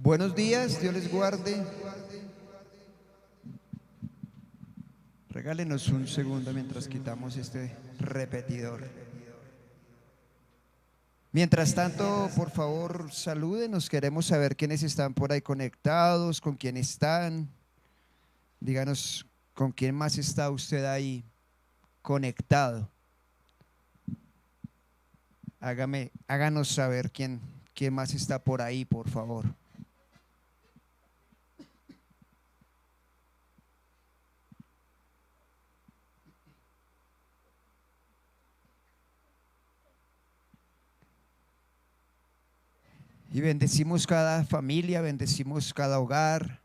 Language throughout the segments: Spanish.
Buenos días, Dios les guarde. Regálenos un segundo mientras quitamos este repetidor. Mientras tanto, por favor, salúdenos. Queremos saber quiénes están por ahí conectados, con quién están. Díganos con quién más está usted ahí conectado. Háganos saber quién más está por ahí, por favor. Y bendecimos cada familia, bendecimos cada hogar.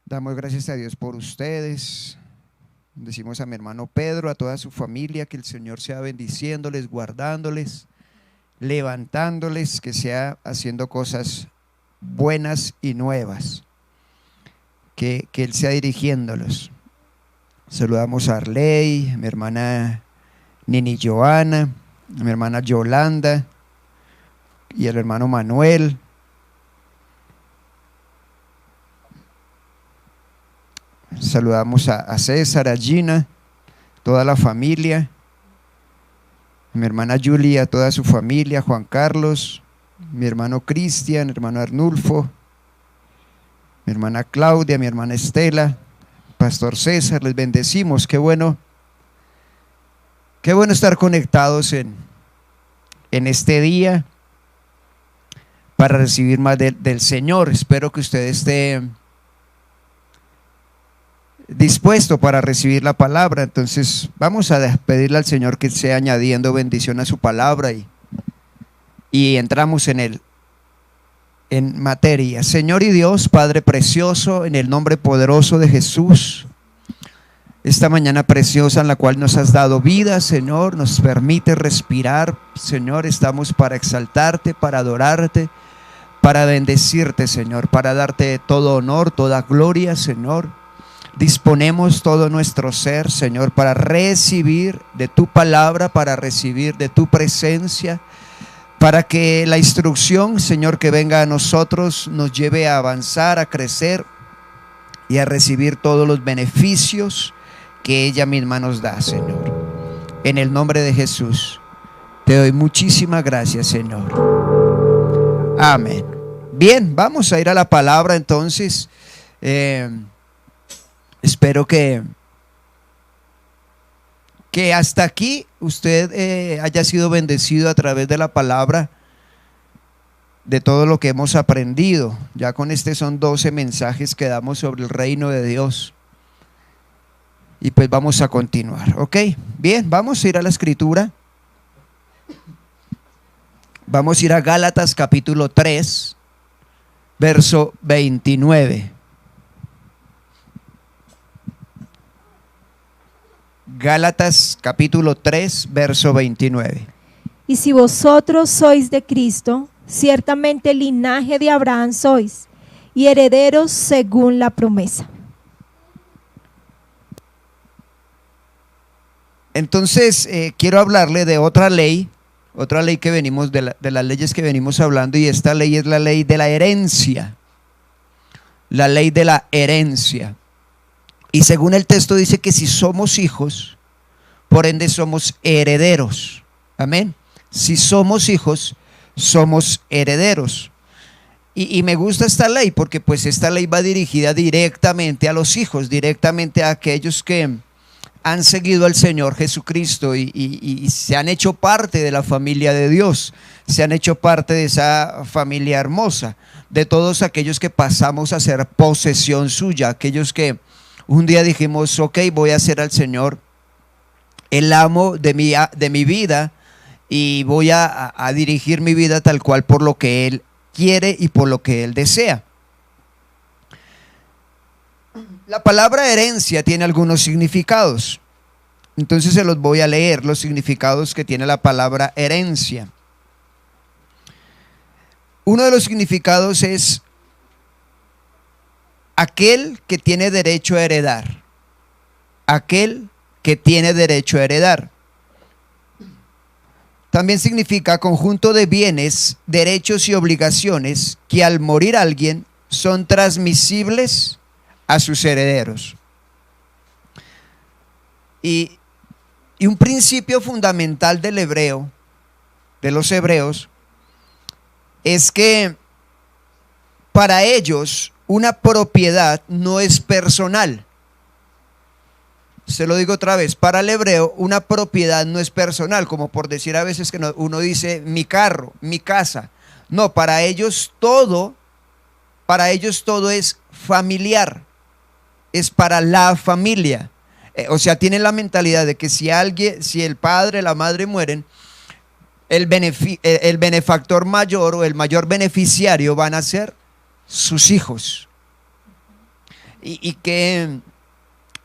Damos gracias a Dios por ustedes. Bendecimos a mi hermano Pedro, a toda su familia, que el Señor sea bendiciéndoles, guardándoles, levantándoles, que sea haciendo cosas buenas y nuevas, que Él sea dirigiéndolos. Saludamos a Arley, a mi hermana Nini Joana, a mi hermana Yolanda y al hermano Manuel. Saludamos a César, a Gina, toda la familia, a mi hermana Julia, a toda su familia, Juan Carlos, mi hermano Cristian, hermano Arnulfo, mi hermana Claudia, mi hermana Estela, Pastor César, les bendecimos. Qué bueno estar conectados en este día para recibir más del Señor. Espero que usted esté dispuesto para recibir la palabra. Entonces vamos a pedirle al Señor que sea añadiendo bendición a su palabra y entramos en materia. Señor y Dios, Padre precioso, en el nombre poderoso de Jesús, esta mañana preciosa en la cual nos has dado vida, Señor, nos permite respirar. Señor, estamos para exaltarte, para adorarte, para bendecirte, Señor, para darte todo honor, toda gloria, Señor. Disponemos todo nuestro ser, Señor, para recibir de tu palabra, para recibir de tu presencia, para que la instrucción, Señor, que venga a nosotros nos lleve a avanzar, a crecer y a recibir todos los beneficios que ella misma nos da, Señor. En el nombre de Jesús te doy muchísimas gracias, Señor. Amén. Bien, vamos a ir a la palabra entonces. Espero que hasta aquí usted haya sido bendecido a través de la palabra, de todo lo que hemos aprendido. Ya con este son 12 mensajes que damos sobre el reino de Dios. Y pues vamos a continuar, ¿ok? Bien, vamos a ir a la escritura. Vamos a ir a Gálatas capítulo 3, verso 29. Gálatas capítulo 3, verso 29. Y si vosotros sois de Cristo, ciertamente linaje de Abraham sois, y herederos según la promesa. Entonces quiero hablarle de otra ley que venimos, de las leyes que venimos hablando, y esta ley es la ley de la herencia. La ley de la herencia. Y según el texto dice que si somos hijos, por ende somos herederos. Amén. Si somos hijos, somos herederos. Y me gusta esta ley porque pues esta ley va dirigida directamente a los hijos, directamente a aquellos que han seguido al Señor Jesucristo y se han hecho parte de la familia de Dios, se han hecho parte de esa familia hermosa, de todos aquellos que pasamos a ser posesión suya, aquellos que un día dijimos, ok, voy a ser al Señor el amo de mi vida y voy a dirigir mi vida tal cual por lo que Él quiere y por lo que Él desea. La palabra herencia tiene algunos significados. Entonces se los voy a leer, los significados que tiene la palabra herencia. Uno de los significados es aquel que tiene derecho a heredar. Aquel que tiene derecho a heredar. también significa conjunto de bienes, derechos y obligaciones que al morir alguien son transmisibles a sus herederos. Y un principio fundamental del hebreo, de los hebreos, es que para ellos una propiedad no es personal. Se lo digo otra vez, para el hebreo una propiedad no es personal, como por decir a veces que uno dice mi carro, mi casa. No, para ellos todo es familiar, es para la familia. O sea, tienen la mentalidad de que si el padre, la madre mueren, el benefactor mayor o el mayor beneficiario van a ser sus hijos. Y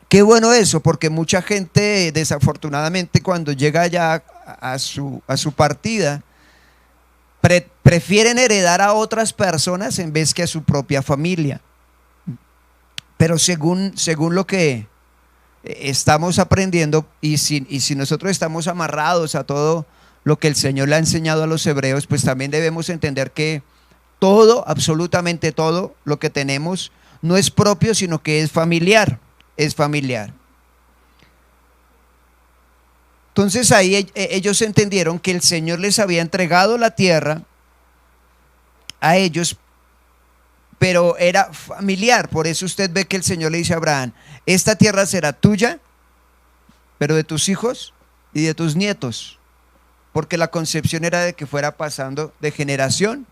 qué bueno eso, porque mucha gente desafortunadamente cuando llega ya a su partida prefieren heredar a otras personas en vez que a su propia familia. Pero según lo que estamos aprendiendo, y si nosotros estamos amarrados a todo lo que el Señor le ha enseñado a los hebreos, pues también debemos entender que todo, absolutamente todo lo que tenemos no es propio, sino que es familiar. Es familiar. Entonces ahí ellos entendieron que el Señor les había entregado la tierra a ellos, pero era familiar. Por eso usted ve que el Señor le dice a Abraham: esta tierra será tuya, pero de tus hijos y de tus nietos, porque la concepción era de que fuera pasando de generación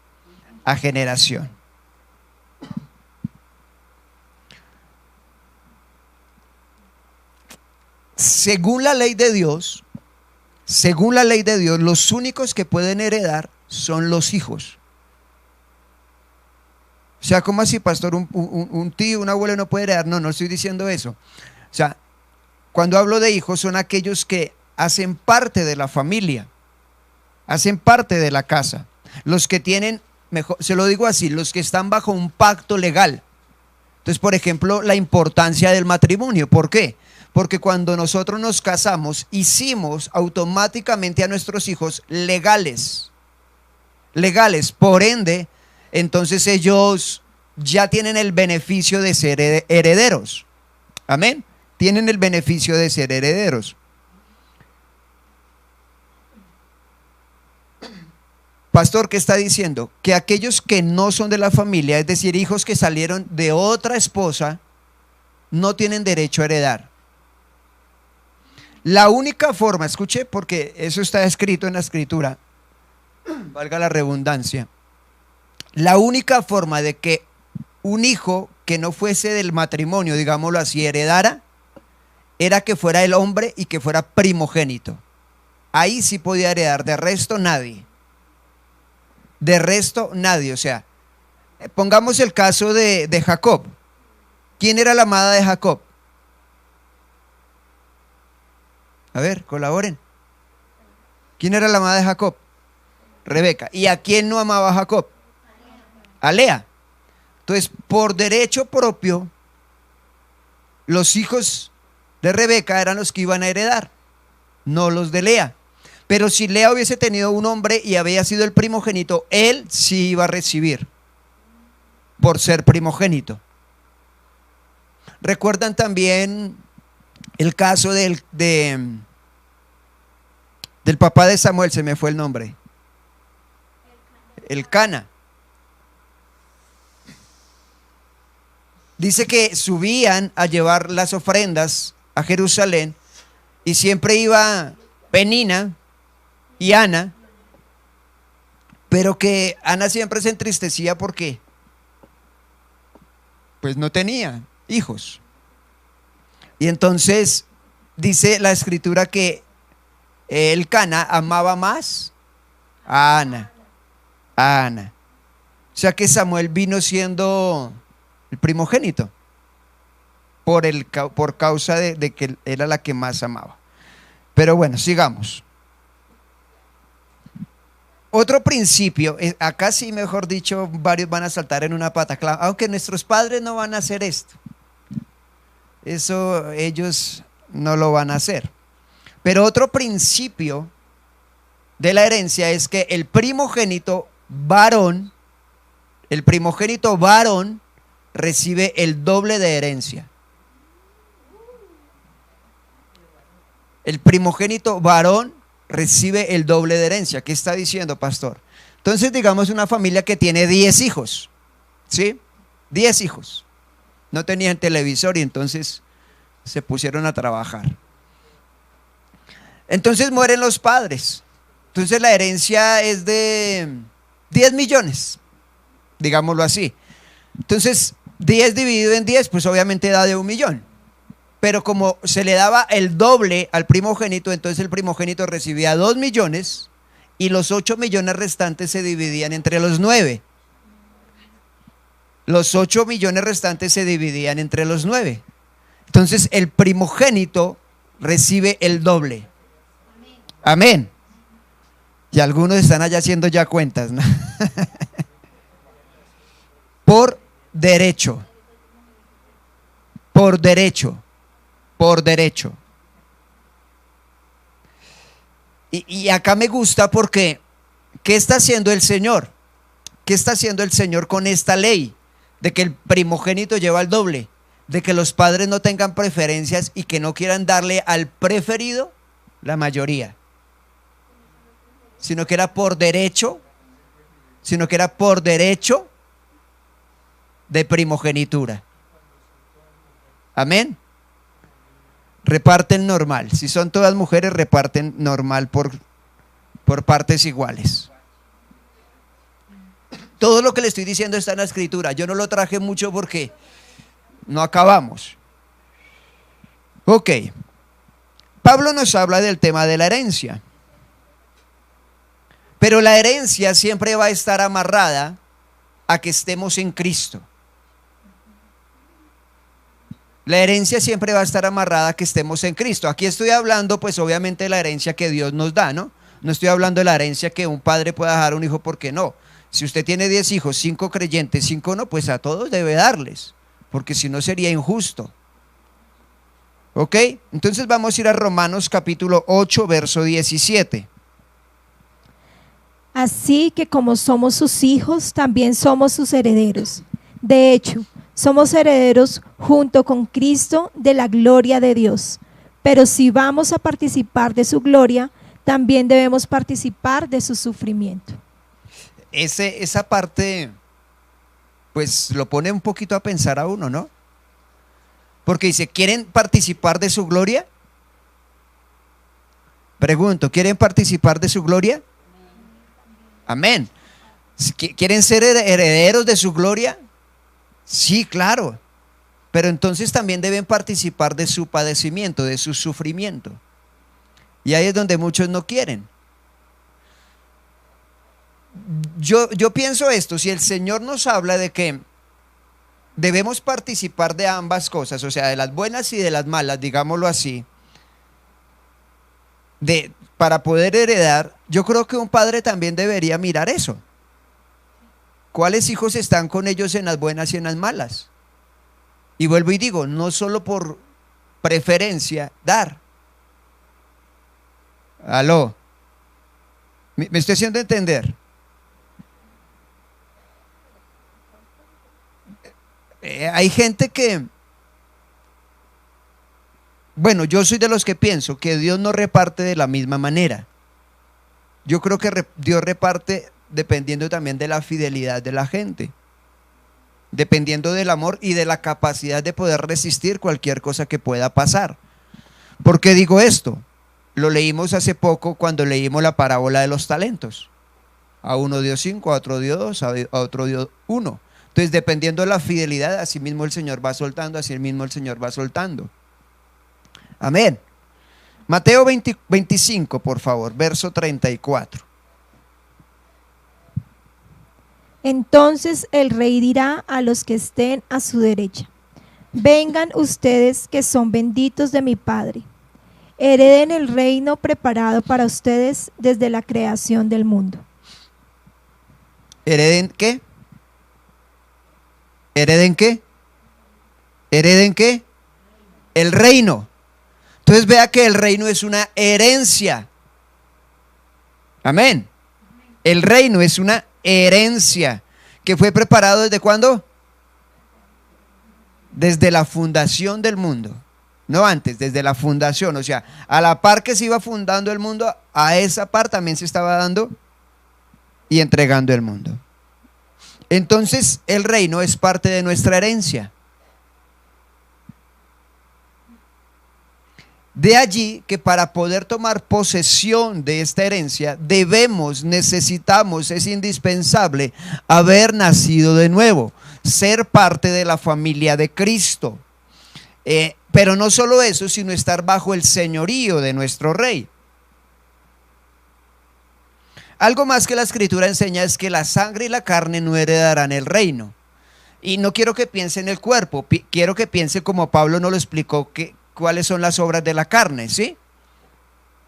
a generación. Según la ley de Dios, los únicos que pueden heredar son los hijos. O sea, ¿cómo así, pastor? Un tío, un abuelo no puede heredar. No estoy diciendo eso. O sea, cuando hablo de hijos son aquellos que hacen parte de la familia, hacen parte de la casa. Los que tienen, mejor, se lo digo así, los que están bajo un pacto legal. Entonces, por ejemplo, la importancia del matrimonio. ¿Por qué? Porque cuando nosotros nos casamos, hicimos automáticamente a nuestros hijos legales. Por ende, entonces ellos ya tienen el beneficio de ser herederos. Amén. Tienen el beneficio de ser herederos. Pastor, ¿qué está diciendo? Que aquellos que no son de la familia, es decir, hijos que salieron de otra esposa, no tienen derecho a heredar. La única forma, escuche, porque eso está escrito en la escritura, valga la redundancia, la única forma de que un hijo que no fuese del matrimonio, digámoslo así, heredara, era que fuera el hombre y que fuera primogénito. Ahí sí podía heredar, de resto nadie. De resto nadie, o sea, pongamos el caso de Jacob. ¿Quién era la amada de Jacob? A ver, colaboren. ¿Quién era la amada de Jacob? Rebeca. ¿Y a quién no amaba Jacob? A Lea. Entonces, por derecho propio, los hijos de Rebeca eran los que iban a heredar, no los de Lea. Pero si Lea hubiese tenido un hombre y había sido el primogénito, él sí iba a recibir, por ser primogénito. ¿Recuerdan también el caso del papá de Samuel? Se me fue el nombre. Elcana. Dice que subían a llevar las ofrendas a Jerusalén y siempre iba Penina y Ana, pero que Ana siempre se entristecía porque pues no tenía hijos. Y entonces dice la escritura que Elcana amaba más a Ana. O sea que Samuel vino siendo el primogénito por causa de que era la que más amaba. Pero bueno, sigamos. Otro principio, acá sí, mejor dicho, varios van a saltar en una pata, aunque nuestros padres no van a hacer esto. Eso ellos no lo van a hacer. Pero otro principio de la herencia es que el primogénito varón recibe el doble de herencia. El primogénito varón recibe el doble de herencia. ¿Qué está diciendo, pastor? Entonces, digamos una familia que tiene 10 hijos, ¿sí? 10 hijos. No tenían televisor y entonces se pusieron a trabajar. Entonces mueren los padres. Entonces la herencia es de 10 millones, digámoslo así. Entonces 10 dividido en 10, pues obviamente da de 1 millón. Pero como se le daba el doble al primogénito, entonces el primogénito recibía 2 millones y los 8 millones restantes se dividían entre los 9. Los 8 millones restantes se dividían entre los 9. Entonces el primogénito recibe el doble. Amén. Y algunos están allá haciendo ya cuentas, ¿no? Por derecho. Por derecho. Por derecho. Y acá me gusta porque, ¿qué está haciendo el Señor? ¿Qué está haciendo el Señor con esta ley? De que el primogénito lleva el doble, de que los padres no tengan preferencias y que no quieran darle al preferido la mayoría, sino que era por derecho, de primogenitura. Amén. Reparten normal. Si son todas mujeres, reparten normal por partes iguales. Todo lo que le estoy diciendo está en la escritura. Yo no lo traje mucho porque no acabamos. Ok. Pablo nos habla del tema de la herencia. Pero la herencia siempre va a estar amarrada a que estemos en Cristo. La herencia siempre va a estar amarrada a que estemos en Cristo. Aquí estoy hablando pues obviamente de la herencia que Dios nos da, ¿no? No estoy hablando de la herencia que un padre pueda dejar a un hijo, porque no. Si usted tiene 10 hijos, 5 creyentes, 5 no, pues a todos debe darles, porque si no sería injusto. ¿Ok? Entonces vamos a ir a Romanos capítulo 8, verso 17. Así que como somos sus hijos, también somos sus herederos. De hecho, somos herederos junto con Cristo de la gloria de Dios. Pero si vamos a participar de su gloria, también debemos participar de su sufrimiento. Esa parte, pues lo pone un poquito a pensar a uno, ¿no? Porque dice, ¿quieren participar de su gloria? Pregunto, ¿quieren participar de su gloria? Amén. ¿Quieren ser herederos de su gloria? Sí, claro. Pero entonces también deben participar de su padecimiento, de su sufrimiento. Y ahí es donde muchos no quieren. Yo pienso esto: si el Señor nos habla de que debemos participar de ambas cosas, o sea, de las buenas y de las malas, digámoslo así, para poder heredar, yo creo que un padre también debería mirar eso. ¿Cuáles hijos están con ellos en las buenas y en las malas? Y vuelvo y digo, no solo por preferencia dar. Aló, ¿me estoy haciendo entender? Hay gente que, bueno, yo soy de los que pienso que Dios no reparte de la misma manera. Yo creo que Dios reparte dependiendo también de la fidelidad de la gente, dependiendo del amor y de la capacidad de poder resistir cualquier cosa que pueda pasar. ¿Por qué digo esto? Lo leímos hace poco cuando leímos la parábola de los talentos. A uno dio 5, a otro dio 2, a otro dio 1. Entonces, dependiendo de la fidelidad, así mismo el Señor va soltando, así mismo el Señor va soltando. Amén. Mateo 25, por favor, verso 34. Entonces el rey dirá a los que estén a su derecha: vengan ustedes que son benditos de mi Padre, hereden el reino preparado para ustedes desde la creación del mundo. ¿Hereden qué? ¿Hereden qué? ¿Hereden qué? El reino. Entonces vea que el reino es una herencia. Amén. El reino es una herencia que fue preparado ¿desde cuándo? Desde la fundación del mundo. No antes, desde la fundación. O sea, a la par que se iba fundando el mundo, a esa par también se estaba dando y entregando el mundo. Entonces, el reino es parte de nuestra herencia. De allí que para poder tomar posesión de esta herencia necesitamos, es indispensable haber nacido de nuevo, ser parte de la familia de Cristo. Pero no solo eso, sino estar bajo el señorío de nuestro Rey. Algo más que la Escritura enseña es que la sangre y la carne no heredarán el reino. Y no quiero que piense en el cuerpo, quiero que piense como Pablo nos lo explicó, cuáles son las obras de la carne, ¿sí?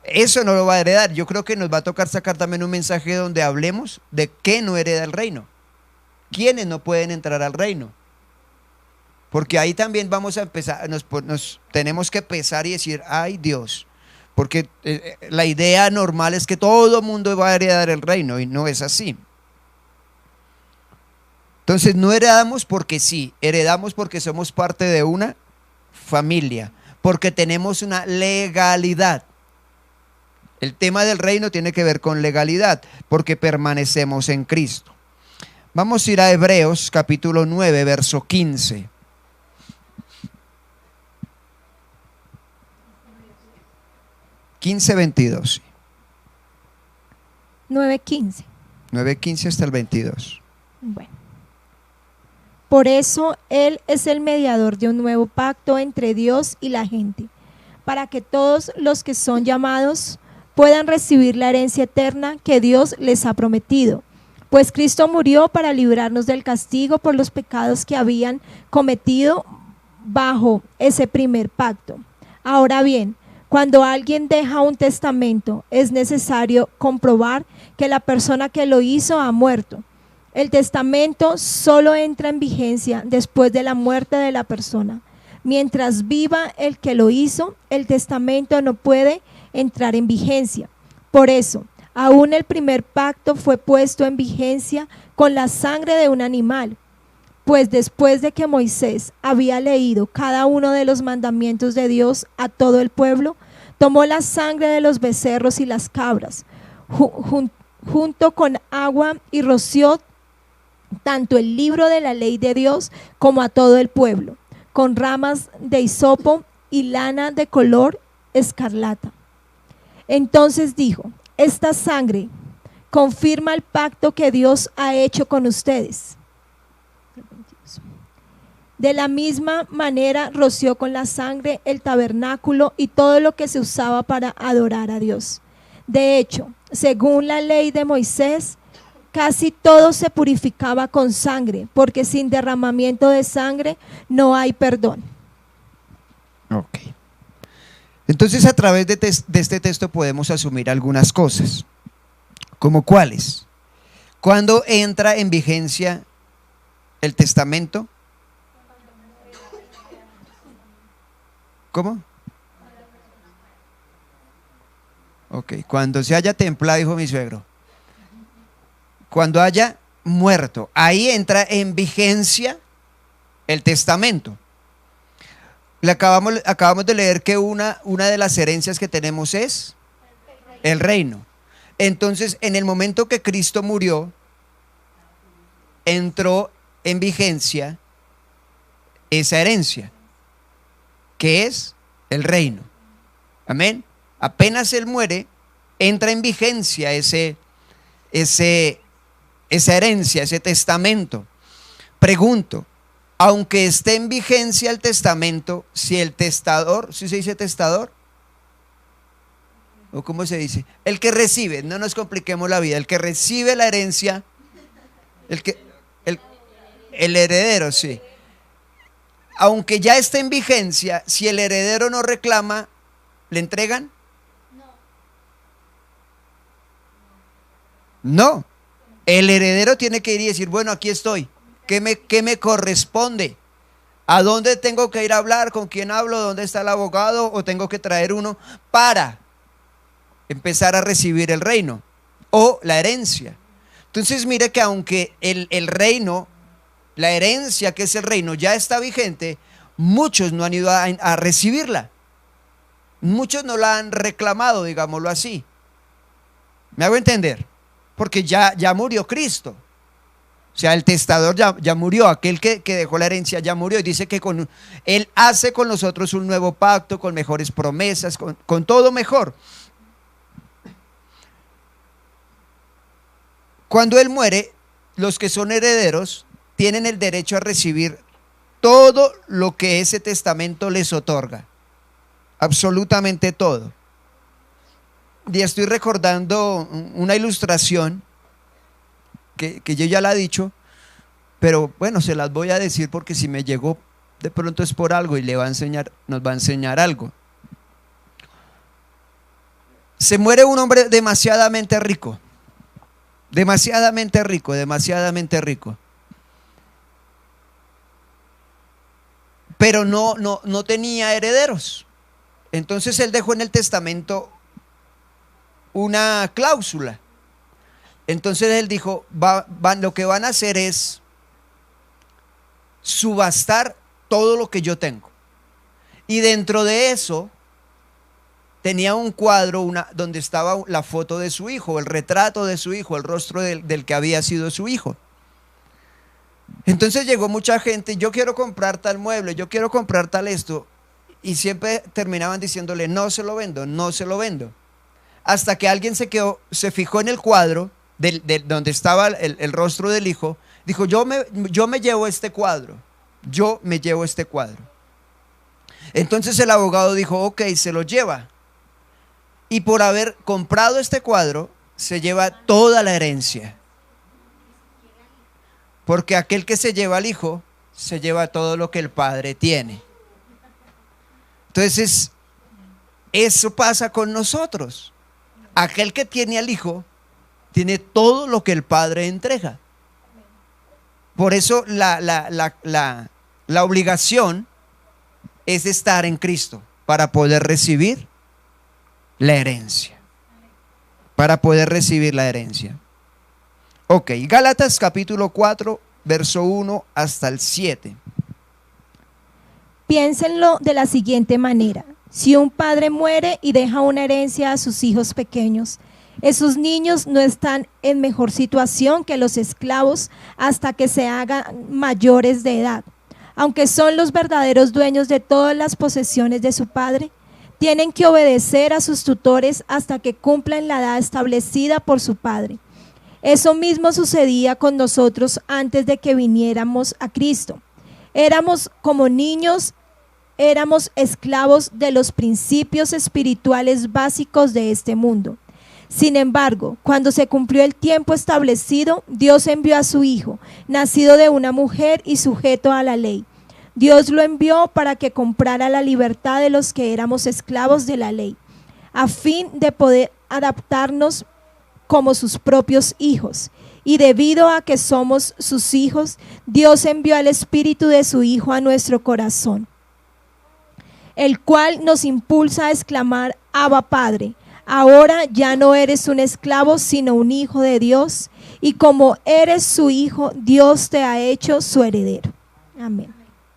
Eso no lo va a heredar. Yo creo que nos va a tocar sacar también un mensaje donde hablemos de qué no hereda el reino, quiénes no pueden entrar al reino. Porque ahí también vamos a empezar, nos tenemos que pesar y decir, ay Dios, porque la idea normal es que todo el mundo va a heredar el reino y no es así. Entonces no heredamos porque sí, heredamos porque somos parte de una familia, porque tenemos una legalidad. El tema del reino tiene que ver con legalidad, porque permanecemos en Cristo. Vamos a ir a Hebreos capítulo 9, verso 15. 15-22. 9:15. 9:15 hasta el 22. Bueno. Por eso Él es el mediador de un nuevo pacto entre Dios y la gente, para que todos los que son llamados puedan recibir la herencia eterna que Dios les ha prometido. Pues Cristo murió para librarnos del castigo por los pecados que habían cometido bajo ese primer pacto. Ahora bien, cuando alguien deja un testamento, es necesario comprobar que la persona que lo hizo ha muerto. El testamento solo entra en vigencia después de la muerte de la persona. Mientras viva el que lo hizo, el testamento no puede entrar en vigencia. Por eso, aún el primer pacto fue puesto en vigencia con la sangre de un animal. Pues después de que Moisés había leído cada uno de los mandamientos de Dios a todo el pueblo, tomó la sangre de los becerros y las cabras, junto con agua, y roció tanto el libro de la ley de Dios como a todo el pueblo, con ramas de hisopo y lana de color escarlata. Entonces dijo: esta sangre confirma el pacto que Dios ha hecho con ustedes. De la misma manera roció con la sangre el tabernáculo y todo lo que se usaba para adorar a Dios. De hecho, según la ley de Moisés, casi todo se purificaba con sangre, porque sin derramamiento de sangre no hay perdón. Ok. Entonces, a través de este texto podemos asumir algunas cosas. ¿Como cuáles? ¿Cuándo entra en vigencia el testamento? ¿Cómo? Ok, cuando se haya templado, dijo mi suegro. Cuando haya muerto, ahí entra en vigencia el testamento. Acabamos de leer que una de las herencias que tenemos es el reino. Entonces, en el momento que Cristo murió, entró en vigencia esa herencia, que es el reino. Amén. Apenas Él muere, entra en vigencia esa herencia, ese testamento. Pregunto, aunque esté en vigencia el testamento, si el testador, ¿sí se dice testador? ¿O cómo se dice? El que recibe, no nos compliquemos la vida, el que recibe la herencia, el heredero, sí. Aunque ya esté en vigencia, si el heredero no reclama, ¿le entregan? No. El heredero tiene que ir y decir, bueno, aquí estoy. ¿Qué me corresponde? ¿A dónde tengo que ir a hablar? ¿Con quién hablo? ¿Dónde está el abogado? ¿O tengo que traer uno para empezar a recibir el reino? o la herencia. Entonces mire que aunque el reino, la herencia que es el reino ya está vigente, muchos no han ido a recibirla. Muchos no la han reclamado, digámoslo así. ¿Me hago entender? Porque ya murió Cristo. O sea, el testador ya murió, aquel que dejó la herencia ya murió, y dice que Él hace con nosotros un nuevo pacto, con mejores promesas, con todo mejor. Cuando Él muere, los que son herederos tienen el derecho a recibir todo lo que ese testamento les otorga, absolutamente todo. Y estoy recordando una ilustración que yo ya la he dicho, pero bueno, se las voy a decir porque si me llegó de pronto es por algo y nos va a enseñar algo. Se muere un hombre demasiadamente rico, demasiadamente rico, demasiadamente rico, pero no tenía herederos. Entonces él dejó en el testamento una cláusula. Entonces él dijo, lo que van a hacer es subastar todo lo que yo tengo. Y dentro de eso tenía un cuadro donde estaba la foto de su hijo, el retrato de su hijo, el rostro del que había sido su hijo. Entonces llegó mucha gente, yo quiero comprar tal mueble, yo quiero comprar tal esto, y siempre terminaban diciéndole, no se lo vendo, no se lo vendo. Hasta que alguien se fijó en el cuadro donde estaba el rostro del hijo, dijo, yo me llevo este cuadro, yo me llevo este cuadro. Entonces el abogado dijo, ok, se lo lleva. Y por haber comprado este cuadro, se lleva toda la herencia. Porque aquel que se lleva al hijo, se lleva todo lo que el padre tiene. Entonces, eso pasa con nosotros. Aquel que tiene al hijo, tiene todo lo que el padre entrega. Por eso la obligación es estar en Cristo para poder recibir la herencia. Para poder recibir la herencia. Ok, Gálatas capítulo 4, verso 1 hasta el 7. Piénsenlo de la siguiente manera. Si un padre muere y deja una herencia a sus hijos pequeños, esos niños no están en mejor situación que los esclavos hasta que se hagan mayores de edad. Aunque son los verdaderos dueños de todas las posesiones de su padre, tienen que obedecer a sus tutores hasta que cumplan la edad establecida por su padre. Eso mismo sucedía con nosotros antes de que viniéramos a Cristo. Éramos como niños, éramos esclavos de los principios espirituales básicos de este mundo. Sin embargo, cuando se cumplió el tiempo establecido, Dios envió a su Hijo, nacido de una mujer y sujeto a la ley. Dios lo envió para que comprara la libertad de los que éramos esclavos de la ley, a fin de poder adaptarnos como sus propios hijos. Y debido a que somos sus hijos, Dios envió al Espíritu de su Hijo a nuestro corazón, el cual nos impulsa a exclamar, Abba Padre. Ahora ya no eres un esclavo, sino un hijo de Dios, y como eres su hijo, Dios te ha hecho su heredero. Amén.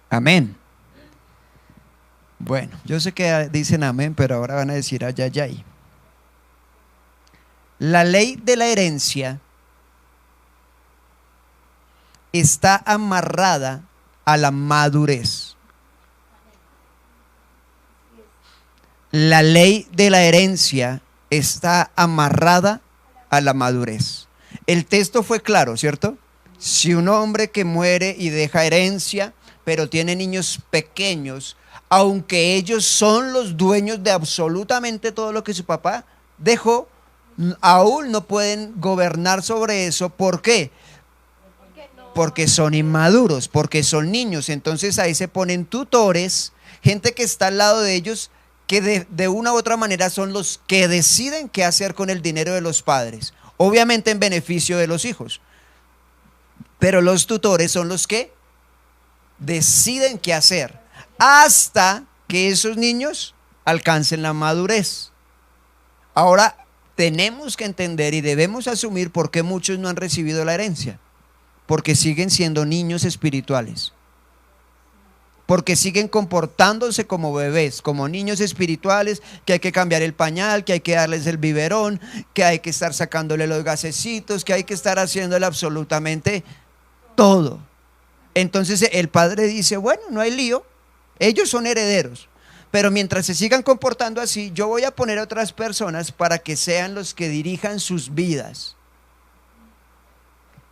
Amén. Bueno, yo sé que dicen amén, pero ahora van a decir ay, ay, ay. La ley de la herencia está amarrada a la madurez. La ley de la herencia está amarrada a la madurez. El texto fue claro, ¿cierto? Si un hombre que muere y deja herencia, pero tiene niños pequeños, aunque ellos son los dueños de absolutamente todo lo que su papá dejó, aún no pueden gobernar sobre eso. ¿Por qué? Porque son inmaduros, porque son niños. Entonces ahí se ponen tutores, gente que está al lado de ellos, que de una u otra manera son los que deciden qué hacer con el dinero de los padres, obviamente en beneficio de los hijos, pero los tutores son los que deciden qué hacer hasta que esos niños alcancen la madurez. Ahora, tenemos que entender y debemos asumir por qué muchos no han recibido la herencia. Porque siguen siendo niños espirituales. Porque siguen comportándose como bebés, como niños espirituales, que hay que cambiar el pañal, que hay que darles el biberón, que hay que estar sacándole los gasecitos, que hay que estar haciéndole absolutamente todo. Entonces el padre dice, bueno, no hay lío, ellos son herederos. Pero mientras se sigan comportando así, yo voy a poner a otras personas para que sean los que dirijan sus vidas.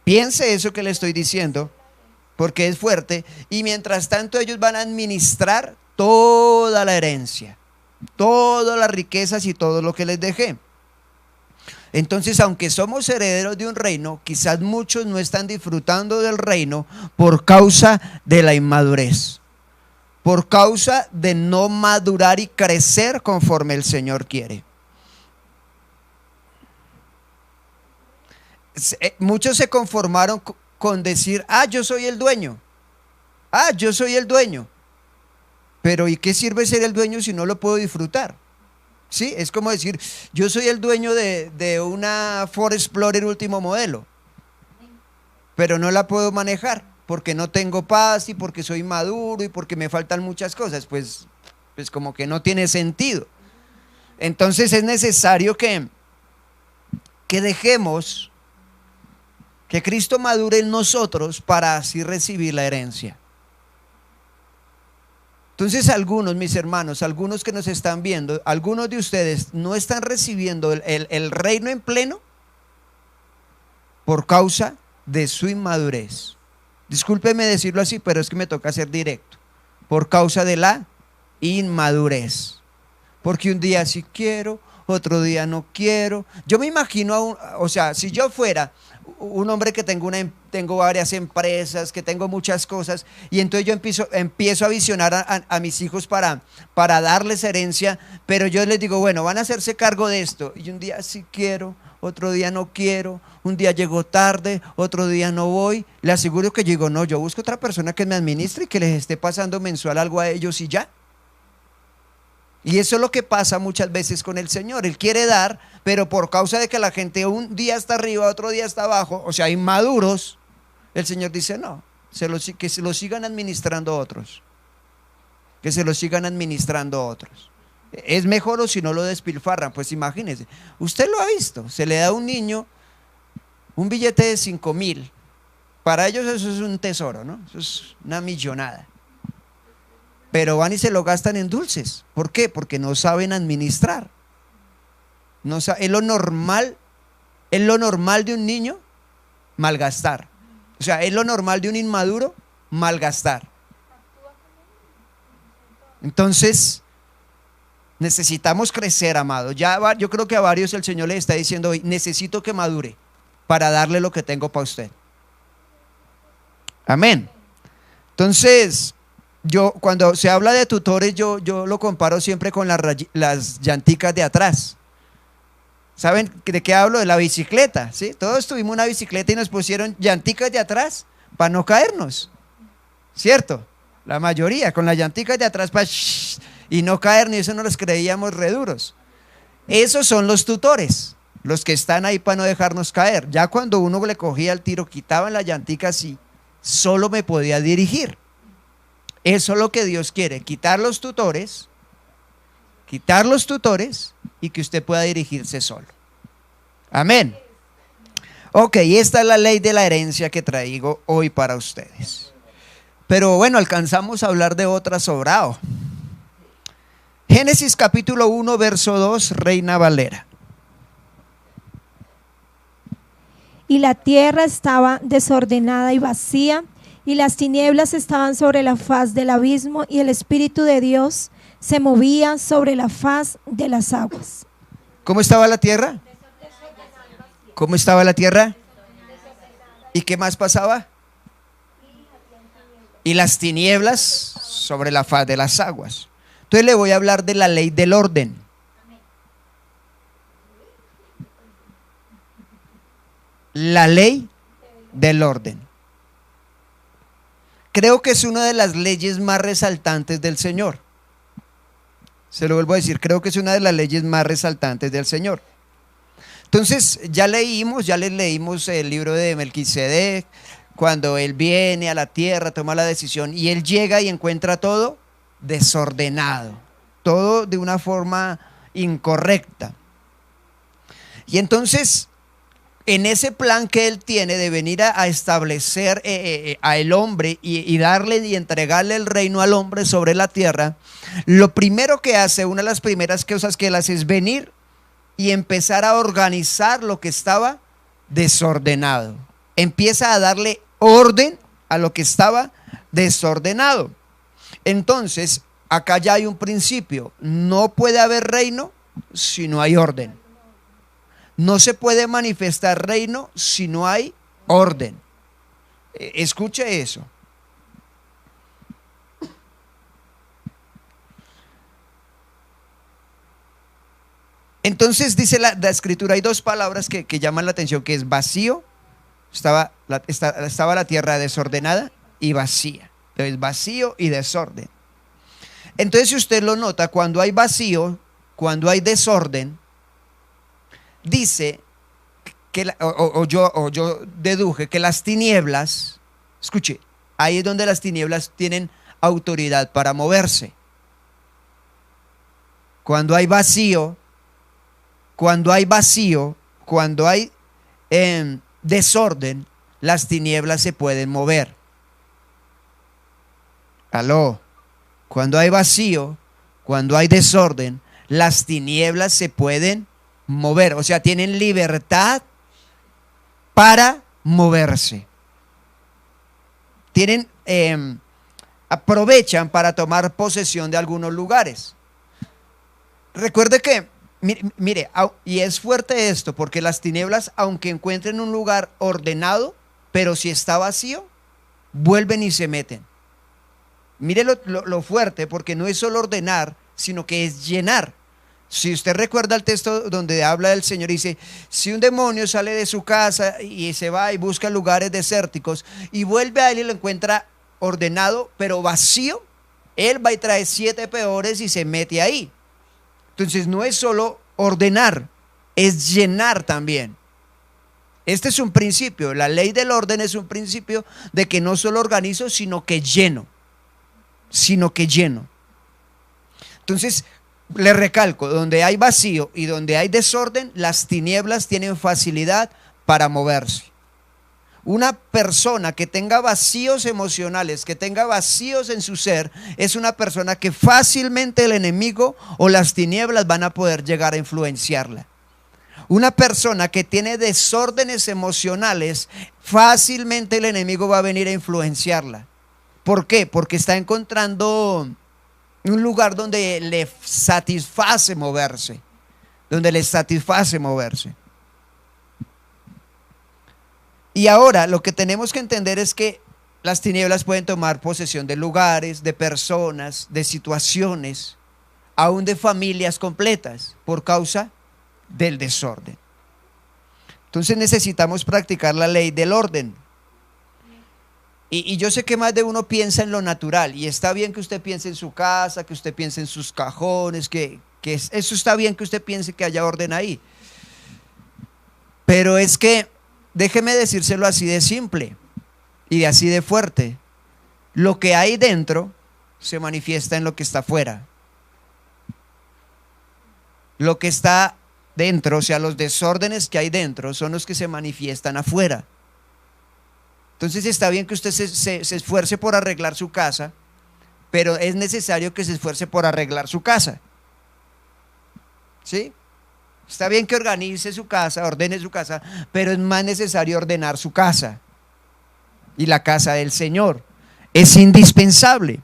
Piense eso que le estoy diciendo, porque es fuerte. Y mientras tanto ellos van a administrar toda la herencia, todas las riquezas y todo lo que les dejé. Entonces, aunque somos herederos de un reino, quizás muchos no están disfrutando del reino por causa de la inmadurez, por causa de no madurar y crecer conforme el Señor quiere. Muchos se conformaron con decir, yo soy el dueño, yo soy el dueño. Pero ¿y qué sirve ser el dueño si no lo puedo disfrutar? ¿Sí? Es como decir, yo soy el dueño de una Ford Explorer último modelo, pero no la puedo manejar porque no tengo paz y porque soy maduro y porque me faltan muchas cosas. Pues como que no tiene sentido. Entonces es necesario que dejemos que Cristo madure en nosotros para así recibir la herencia. Entonces algunos, mis hermanos, algunos que nos están viendo, algunos de ustedes no están recibiendo el reino en pleno por causa de su inmadurez. Discúlpeme decirlo así, pero es que me toca ser directo. Por causa de la inmadurez. Porque un día sí quiero, otro día no quiero. Yo me imagino, si yo fuera un hombre que tengo varias empresas, que tengo muchas cosas, y entonces yo empiezo a visionar a mis hijos para darles herencia, pero yo les digo, bueno, van a hacerse cargo de esto, y un día sí quiero, otro día no quiero, un día llego tarde, otro día no voy, le aseguro que digo, no, yo busco otra persona que me administre y que les esté pasando mensual algo a ellos y ya. Y eso es lo que pasa muchas veces con el Señor. Él quiere dar, pero por causa de que la gente un día está arriba, otro día está abajo, o sea, inmaduros, el Señor dice, no, que se lo sigan administrando otros. Que se lo sigan administrando otros. Es mejor o si no lo despilfarran. Pues imagínense, usted lo ha visto, se le da a un niño un billete de 5,000. Para ellos eso es un tesoro, ¿no? Eso es una millonada. Pero van y se lo gastan en dulces. ¿Por qué? Porque no saben administrar. Es lo normal de un niño malgastar. O sea, es lo normal de un inmaduro malgastar. Entonces, necesitamos crecer, amado. Yo creo que a varios el Señor les está diciendo hoy, necesito que madure para darle lo que tengo para usted. Amén. Entonces, cuando se habla de tutores, yo lo comparo siempre con las llanticas de atrás. ¿Saben de qué hablo? De la bicicleta, ¿sí? Todos tuvimos una bicicleta y nos pusieron llanticas de atrás para no caernos, ¿cierto? La mayoría, con las llanticas de atrás para y no caernos, y eso no los creíamos re duros. Esos son los tutores, los que están ahí para no dejarnos caer. Ya cuando uno le cogía el tiro, quitaban las llanticas y solo me podía dirigir. Eso es lo que Dios quiere, quitar los tutores y que usted pueda dirigirse solo. Amén. Ok, esta es la ley de la herencia que traigo hoy para ustedes. Pero bueno, alcanzamos a hablar de otra sobrado. Génesis capítulo 1, verso 2, Reina Valera. Y la tierra estaba desordenada y vacía, y las tinieblas estaban sobre la faz del abismo, y el Espíritu de Dios se movía sobre la faz de las aguas. ¿Cómo estaba la tierra? ¿Cómo estaba la tierra? ¿Y qué más pasaba? Y las tinieblas sobre la faz de las aguas. Entonces le voy a hablar de la ley del orden. La ley del orden. Creo que es una de las leyes más resaltantes del Señor. Se lo vuelvo a decir, creo que es una de las leyes más resaltantes del Señor. Entonces ya les leímos el libro de Melquisedec, cuando él viene a la tierra, toma la decisión y él llega y encuentra todo desordenado, todo de una forma incorrecta. Y entonces, en ese plan que él tiene de venir a establecer a el hombre y darle y entregarle el reino al hombre sobre la tierra, lo primero que hace, una de las primeras cosas que él hace es venir y empezar a organizar lo que estaba desordenado. Empieza a darle orden a lo que estaba desordenado. Entonces, acá ya hay un principio. No puede haber reino si no hay orden. No se puede manifestar reino si no hay orden. Escuche eso. Entonces dice la escritura, hay dos palabras que llaman la atención, que es vacío. Estaba la tierra desordenada y vacía. Entonces vacío y desorden. Entonces si usted lo nota, cuando hay vacío, cuando hay desorden, dice que yo deduje que las tinieblas, escuche, ahí es donde las tinieblas tienen autoridad para moverse. Cuando hay vacío, cuando hay desorden, las tinieblas se pueden mover. Aló. Cuando hay vacío, cuando hay desorden, las tinieblas se pueden mover. O sea, tienen libertad para moverse. Aprovechan para tomar posesión de algunos lugares. Recuerde que, mire, y es fuerte esto, porque las tinieblas, aunque encuentren un lugar ordenado, pero si está vacío, vuelven y se meten. Mire lo fuerte, porque no es solo ordenar, sino que es llenar. Si usted recuerda el texto donde habla el Señor, dice, si un demonio sale de su casa y se va y busca lugares desérticos y vuelve a él y lo encuentra ordenado, pero vacío, él va y trae 7 peores y se mete ahí. Entonces no es solo ordenar, es llenar también. Este es un principio, la ley del orden es un principio de que no solo organizo, sino que lleno. Entonces, le recalco, donde hay vacío y donde hay desorden, las tinieblas tienen facilidad para moverse. Una persona que tenga vacíos emocionales, que tenga vacíos en su ser, es una persona que fácilmente el enemigo o las tinieblas van a poder llegar a influenciarla. Una persona que tiene desórdenes emocionales, fácilmente el enemigo va a venir a influenciarla. ¿Por qué? Porque está encontrando un lugar donde le satisface moverse. Y ahora lo que tenemos que entender es que las tinieblas pueden tomar posesión de lugares, de personas, de situaciones, aún de familias completas, por causa del desorden. Entonces necesitamos practicar la ley del orden. Y yo sé que más de uno piensa en lo natural, y está bien que usted piense en su casa, que usted piense en sus cajones, eso está bien que usted piense que haya orden ahí. Pero es que, déjeme decírselo así de simple y de así de fuerte, lo que hay dentro se manifiesta en lo que está afuera. Lo que está dentro, o sea, los desórdenes que hay dentro son los que se manifiestan afuera. Entonces está bien que usted se esfuerce por arreglar su casa, pero es necesario que se esfuerce por arreglar su casa. ¿Sí? Está bien que organice su casa, ordene su casa, pero es más necesario ordenar su casa y la casa del Señor. Es indispensable.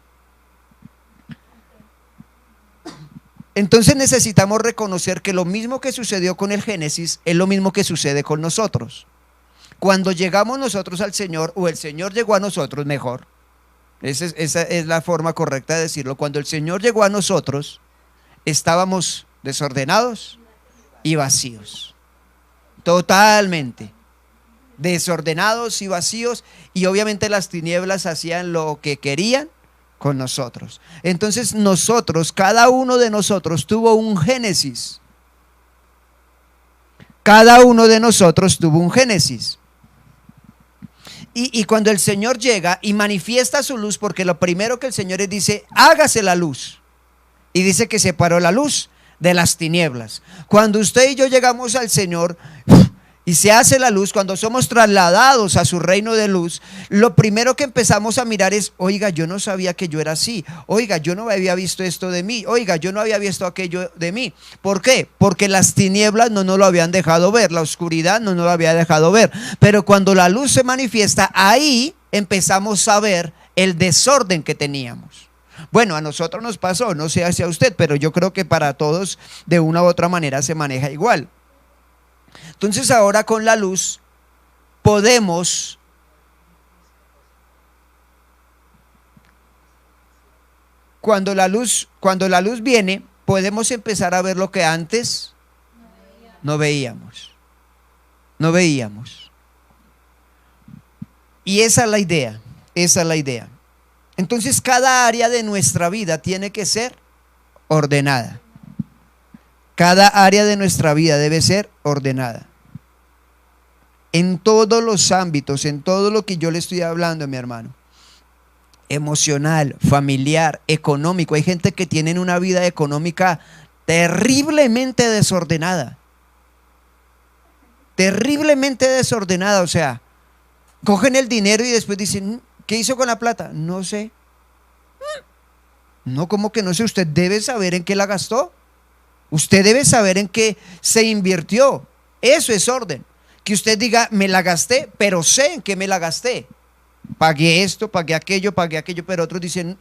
Entonces necesitamos reconocer que lo mismo que sucedió con el Génesis es lo mismo que sucede con nosotros. Cuando llegamos nosotros al Señor, o el Señor llegó a nosotros, mejor, esa es la forma correcta de decirlo. Cuando el Señor llegó a nosotros, estábamos desordenados y vacíos. Totalmente desordenados y vacíos, y obviamente las tinieblas hacían lo que querían con nosotros. Entonces cada uno de nosotros tuvo un Génesis. Cada uno de nosotros tuvo un Génesis. Y cuando el Señor llega y manifiesta su luz, porque lo primero que el Señor les dice, hágase la luz. Y dice que separó la luz de las tinieblas. Cuando usted y yo llegamos al Señor y se hace la luz, cuando somos trasladados a su reino de luz, lo primero que empezamos a mirar es, oiga, yo no sabía que yo era así, oiga, yo no había visto esto de mí, oiga, yo no había visto aquello de mí. ¿Por qué? Porque las tinieblas no nos lo habían dejado ver, la oscuridad no nos lo había dejado ver. Pero cuando la luz se manifiesta, ahí empezamos a ver el desorden que teníamos. Bueno, a nosotros nos pasó, no sé hacia usted, pero yo creo que para todos de una u otra manera se maneja igual. Entonces ahora con la luz podemos cuando la luz viene, podemos empezar a ver lo que antes no veíamos. No veíamos. Y esa es la idea, esa es la idea. Entonces cada área de nuestra vida tiene que ser ordenada. Cada área de nuestra vida debe ser ordenada. En todos los ámbitos, en todo lo que yo le estoy hablando, mi hermano. Emocional, familiar, económico. Hay gente que tiene una vida económica terriblemente desordenada. Terriblemente desordenada, o sea, cogen el dinero y después dicen, ¿qué hizo con la plata? No sé. No, ¿cómo que no sé? Usted debe saber en qué la gastó. Usted debe saber en qué se invirtió. Eso es orden. Que usted diga, me la gasté, pero sé en qué me la gasté. Pagué esto, pagué aquello, pero otros dicen,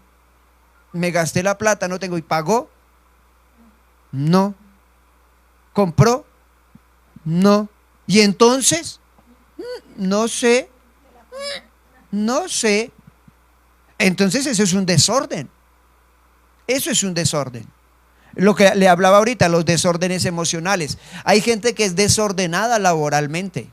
me gasté la plata, no tengo. ¿Y pagó? No. ¿Compró? No. ¿Y entonces? No sé. No sé. Entonces eso es un desorden. Eso es un desorden. Lo que le hablaba ahorita, los desórdenes emocionales. Hay gente que es desordenada laboralmente,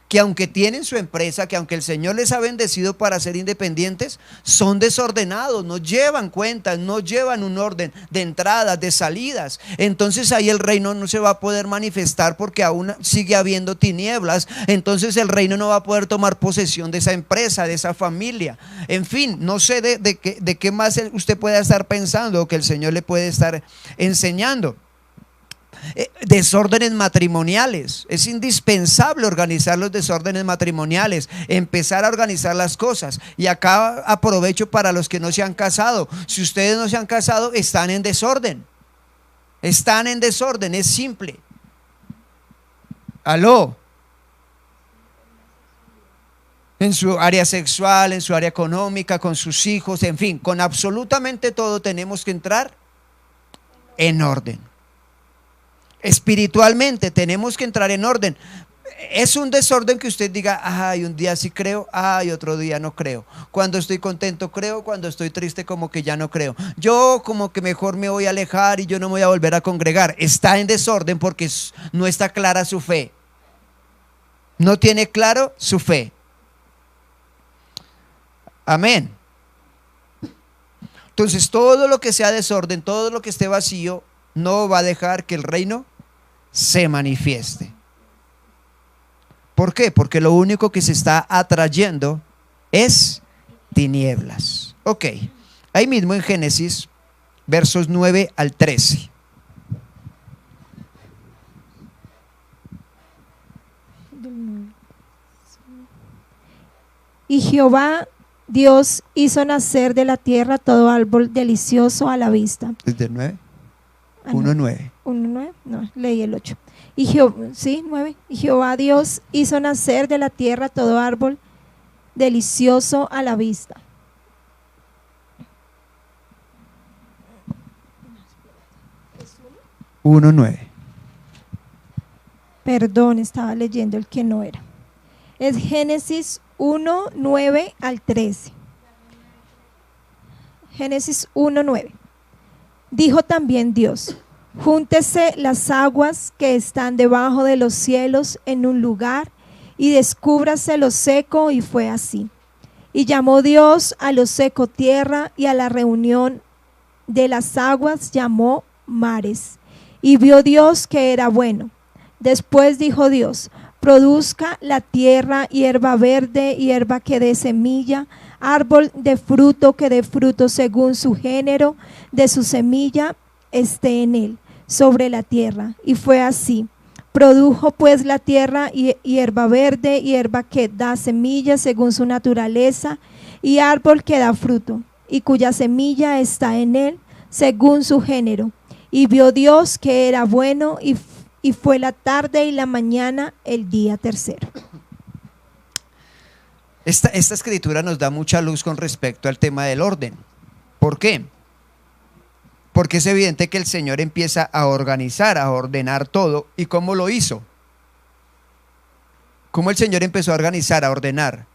que aunque tienen su empresa, que aunque el Señor les ha bendecido para ser independientes, son desordenados, no llevan cuentas, no llevan un orden de entradas, de salidas. Entonces ahí el reino no se va a poder manifestar porque aún sigue habiendo tinieblas. Entonces el reino no va a poder tomar posesión de esa empresa, de esa familia. En fin, no sé de qué más usted pueda estar pensando o que el Señor le puede estar enseñando. Desórdenes matrimoniales. Es indispensable organizar los desórdenes matrimoniales, empezar a organizar las cosas. Y acá aprovecho para los que no se han casado. Si ustedes no se han casado, están en desorden. Están en desorden, es simple. Aló. En su área sexual, en su área económica, con sus hijos, en fin, con absolutamente todo tenemos que entrar en orden. Espiritualmente tenemos que entrar en orden. Es un desorden que usted diga, ay, un día sí creo, ay, otro día no creo. Cuando estoy contento creo, cuando estoy triste como que ya no creo. Yo como que mejor me voy a alejar y yo no me voy a volver a congregar. Está en desorden porque no está clara su fe. No tiene claro su fe. Amén. Entonces todo lo que sea desorden, todo lo que esté vacío, no va a dejar que el reino se manifieste. ¿Por qué? Porque lo único que se está atrayendo es tinieblas. Ok, ahí mismo en Génesis, versos 9 al 13. Y Jehová Dios hizo nacer de la tierra todo árbol delicioso a la vista. ¿Desde el 9? 1:9. 1:9, no, leí el 8. Y sí, 9. Y Jehová Dios hizo nacer de la tierra todo árbol delicioso a la vista. ¿1? 1:9. Perdón, estaba leyendo el que no era. Es Génesis 1:9 al 13. Génesis 1:9. Dijo también Dios: júntese las aguas que están debajo de los cielos en un lugar y descúbrase lo seco, y fue así. Y llamó Dios a lo seco tierra, y a la reunión de las aguas llamó mares. Y vio Dios que era bueno. Después dijo Dios: produzca la tierra hierba verde, hierba que dé semilla, árbol de fruto que dé fruto según su género, de su semilla esté en él, sobre la tierra. Y fue así. Produjo pues la tierra hierba verde, hierba que da semilla según su naturaleza, y árbol que da fruto, y cuya semilla está en él, según su género. Y vio Dios que era bueno, y fue la tarde y la mañana el día tercero. Esta escritura nos da mucha luz con respecto al tema del orden. ¿Por qué? Porque es evidente que el Señor empieza a organizar, a ordenar todo. ¿Y cómo lo hizo? ¿Cómo el Señor empezó a organizar, a ordenar?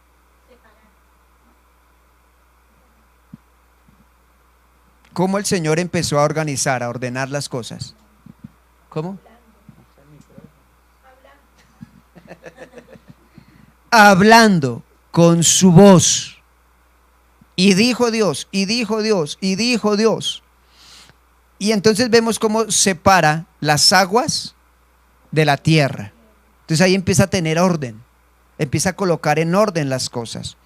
¿Cómo el Señor empezó a organizar, a ordenar las cosas? ¿Cómo? Hablando con su voz. Y dijo Dios, y dijo Dios, y dijo Dios. Y entonces vemos cómo separa las aguas de la tierra. Entonces ahí empieza a tener orden, empieza a colocar en orden las cosas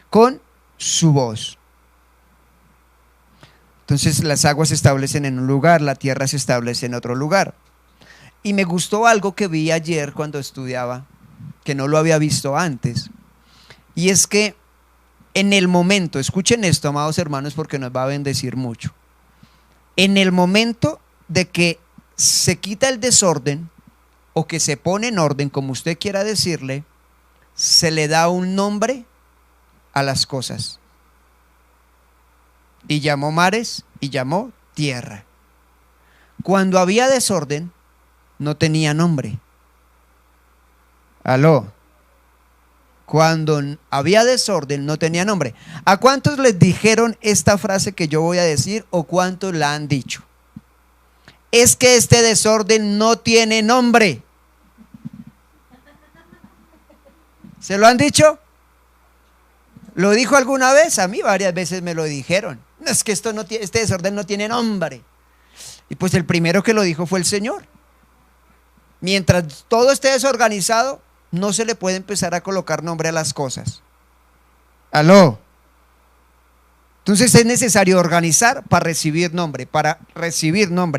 con su voz. Entonces las aguas se establecen en un lugar, la tierra se establece en otro lugar. Y me gustó algo que vi ayer cuando estudiaba, que no lo había visto antes. Y es que en el momento, escuchen esto, amados hermanos, porque nos va a bendecir mucho. En el momento de que se quita el desorden o que se pone en orden, como usted quiera decirle, se le da un nombre a las cosas. Y llamó mares y llamó tierra. Cuando había desorden, no tenía nombre. Aló. Cuando había desorden no tenía nombre. ¿A cuántos les dijeron esta frase que yo voy a decir o cuántos la han dicho? Es que este desorden no tiene nombre. ¿Se lo han dicho? ¿Lo dijo alguna vez? A mí varias veces me lo dijeron. No, es que este desorden no tiene nombre. Y pues el primero que lo dijo fue el Señor. Mientras todo esté desorganizado, no se le puede empezar a colocar nombre a las cosas. ¿Aló? Entonces es necesario organizar para recibir nombre,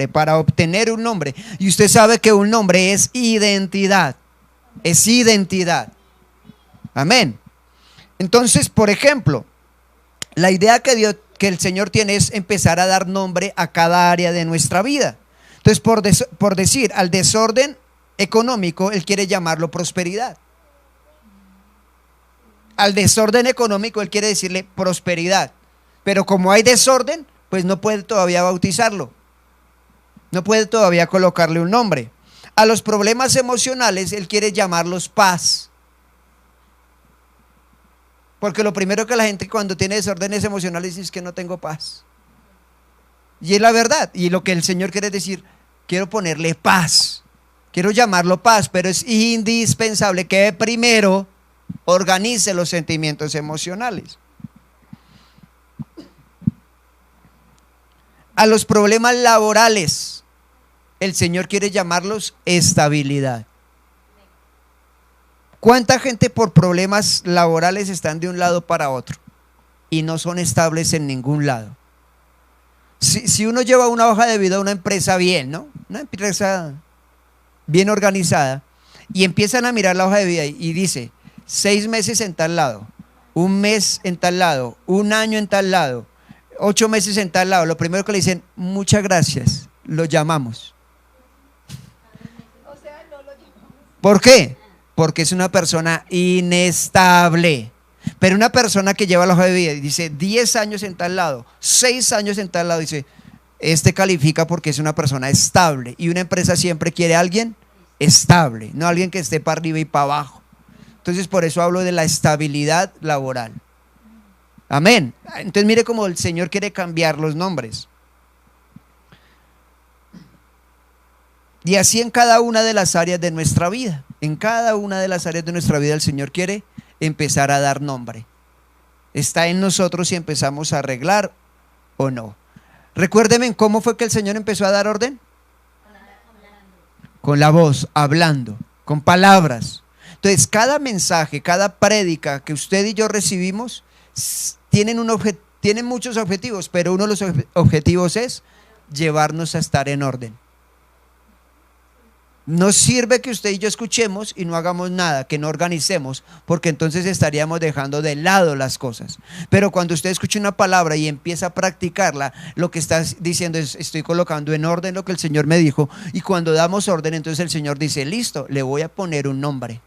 para obtener un nombre. Y usted sabe que un nombre es identidad. Es identidad. Amén. Entonces, por ejemplo, la idea que el Señor tiene es empezar a dar nombre a cada área de nuestra vida. Entonces, por decir, al desorden económico, Él quiere llamarlo prosperidad. Al desorden económico, Él quiere decirle prosperidad. Pero como hay desorden, pues no puede todavía bautizarlo. No puede todavía colocarle un nombre. A los problemas emocionales, Él quiere llamarlos paz. Porque lo primero que la gente cuando tiene desórdenes emocionales dice es que no tengo paz. Y es la verdad. Y lo que el Señor quiere decir, quiero ponerle paz. Quiero llamarlo paz, pero es indispensable que primero organice los sentimientos emocionales. A los problemas laborales, el Señor quiere llamarlos estabilidad. ¿Cuánta gente por problemas laborales están de un lado para otro y no son estables en ningún lado? Si uno lleva una hoja de vida a una empresa bien, ¿no? Una empresa bien organizada, y empiezan a mirar la hoja de vida y dice 6 meses en tal lado, 1 mes en tal lado, 1 año en tal lado, 8 meses en tal lado, lo primero que le dicen, muchas gracias, lo llamamos. ¿Por qué? Porque es una persona inestable. Pero una persona que lleva la hoja de vida y dice 10 años en tal lado, 6 años en tal lado, dice, este califica porque es una persona estable. Y una empresa siempre quiere a alguien estable, no alguien que esté para arriba y para abajo. Entonces por eso hablo de la estabilidad laboral. Amén. Entonces mire cómo el Señor quiere cambiar los nombres. Y así en cada una de las áreas de nuestra vida. En cada una de las áreas de nuestra vida el Señor quiere empezar a dar nombre. Está en nosotros si empezamos a arreglar o no. Recuérdenme cómo fue que el Señor empezó a dar orden. con la voz, hablando, con palabras. Entonces, cada mensaje, cada prédica que usted y yo recibimos tienen muchos objetivos, pero uno de los objetivos es llevarnos a estar en orden. No sirve que usted y yo escuchemos y no hagamos nada, que no organicemos, porque entonces estaríamos dejando de lado las cosas. Pero cuando usted escucha una palabra y empieza a practicarla, lo que está diciendo es: estoy colocando en orden lo que el Señor me dijo. Y cuando damos orden, entonces el Señor dice: listo, le voy a poner un nombre.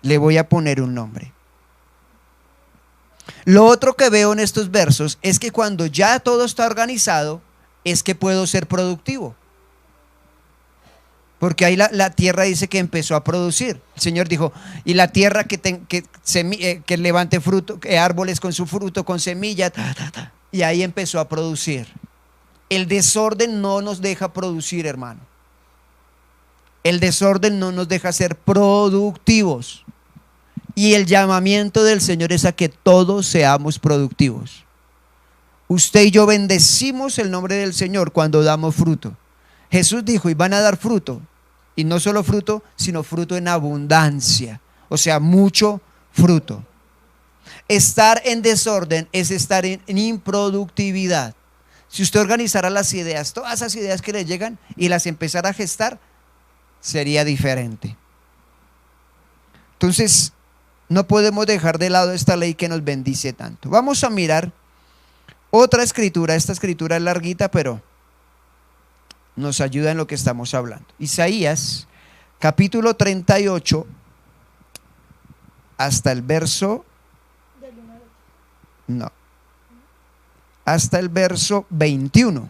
Le voy a poner un nombre. Lo otro que veo en estos versos es que cuando ya todo está organizado, es que puedo ser productivo. Porque ahí la tierra dice que empezó a producir. El Señor dijo: y la tierra que levante fruto, árboles con su fruto, con semilla, y ahí empezó a producir. El desorden no nos deja producir, hermano. El desorden no nos deja ser productivos. Y el llamamiento del Señor es a que todos seamos productivos. Usted y yo bendecimos el nombre del Señor cuando damos fruto. Jesús dijo: y van a dar fruto, y no solo fruto, sino fruto en abundancia, o sea, mucho fruto. Estar en desorden es estar en improductividad. Si usted organizara las ideas, todas esas ideas que le llegan, y las empezara a gestar, sería diferente. Entonces, no podemos dejar de lado esta ley que nos bendice tanto. Vamos a mirar otra escritura. Esta escritura es larguita, pero nos ayuda en lo que estamos hablando. Isaías, capítulo 38, hasta el verso, no, hasta el verso 21,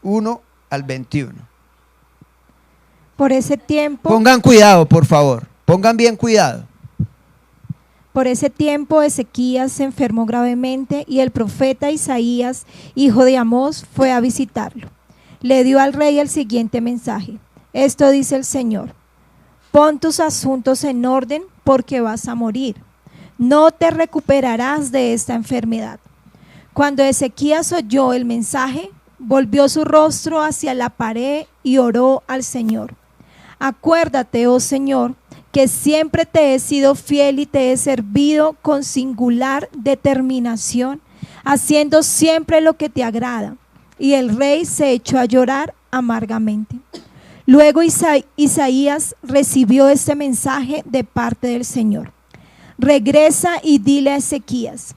1 al 21. Por ese tiempo, pongan cuidado, por favor, pongan bien cuidado. Por ese tiempo Ezequías se enfermó gravemente y el profeta Isaías, hijo de Amós, fue a visitarlo. Le dio al rey el siguiente mensaje: esto dice el Señor: pon tus asuntos en orden porque vas a morir. No te recuperarás de esta enfermedad. Cuando Ezequías oyó el mensaje, volvió su rostro hacia la pared y oró al Señor: acuérdate, oh Señor, que siempre te he sido fiel y te he servido con singular determinación, haciendo siempre lo que te agrada. Y el rey se echó a llorar amargamente. Luego Isaías recibió este mensaje de parte del Señor: regresa y dile a Ezequías: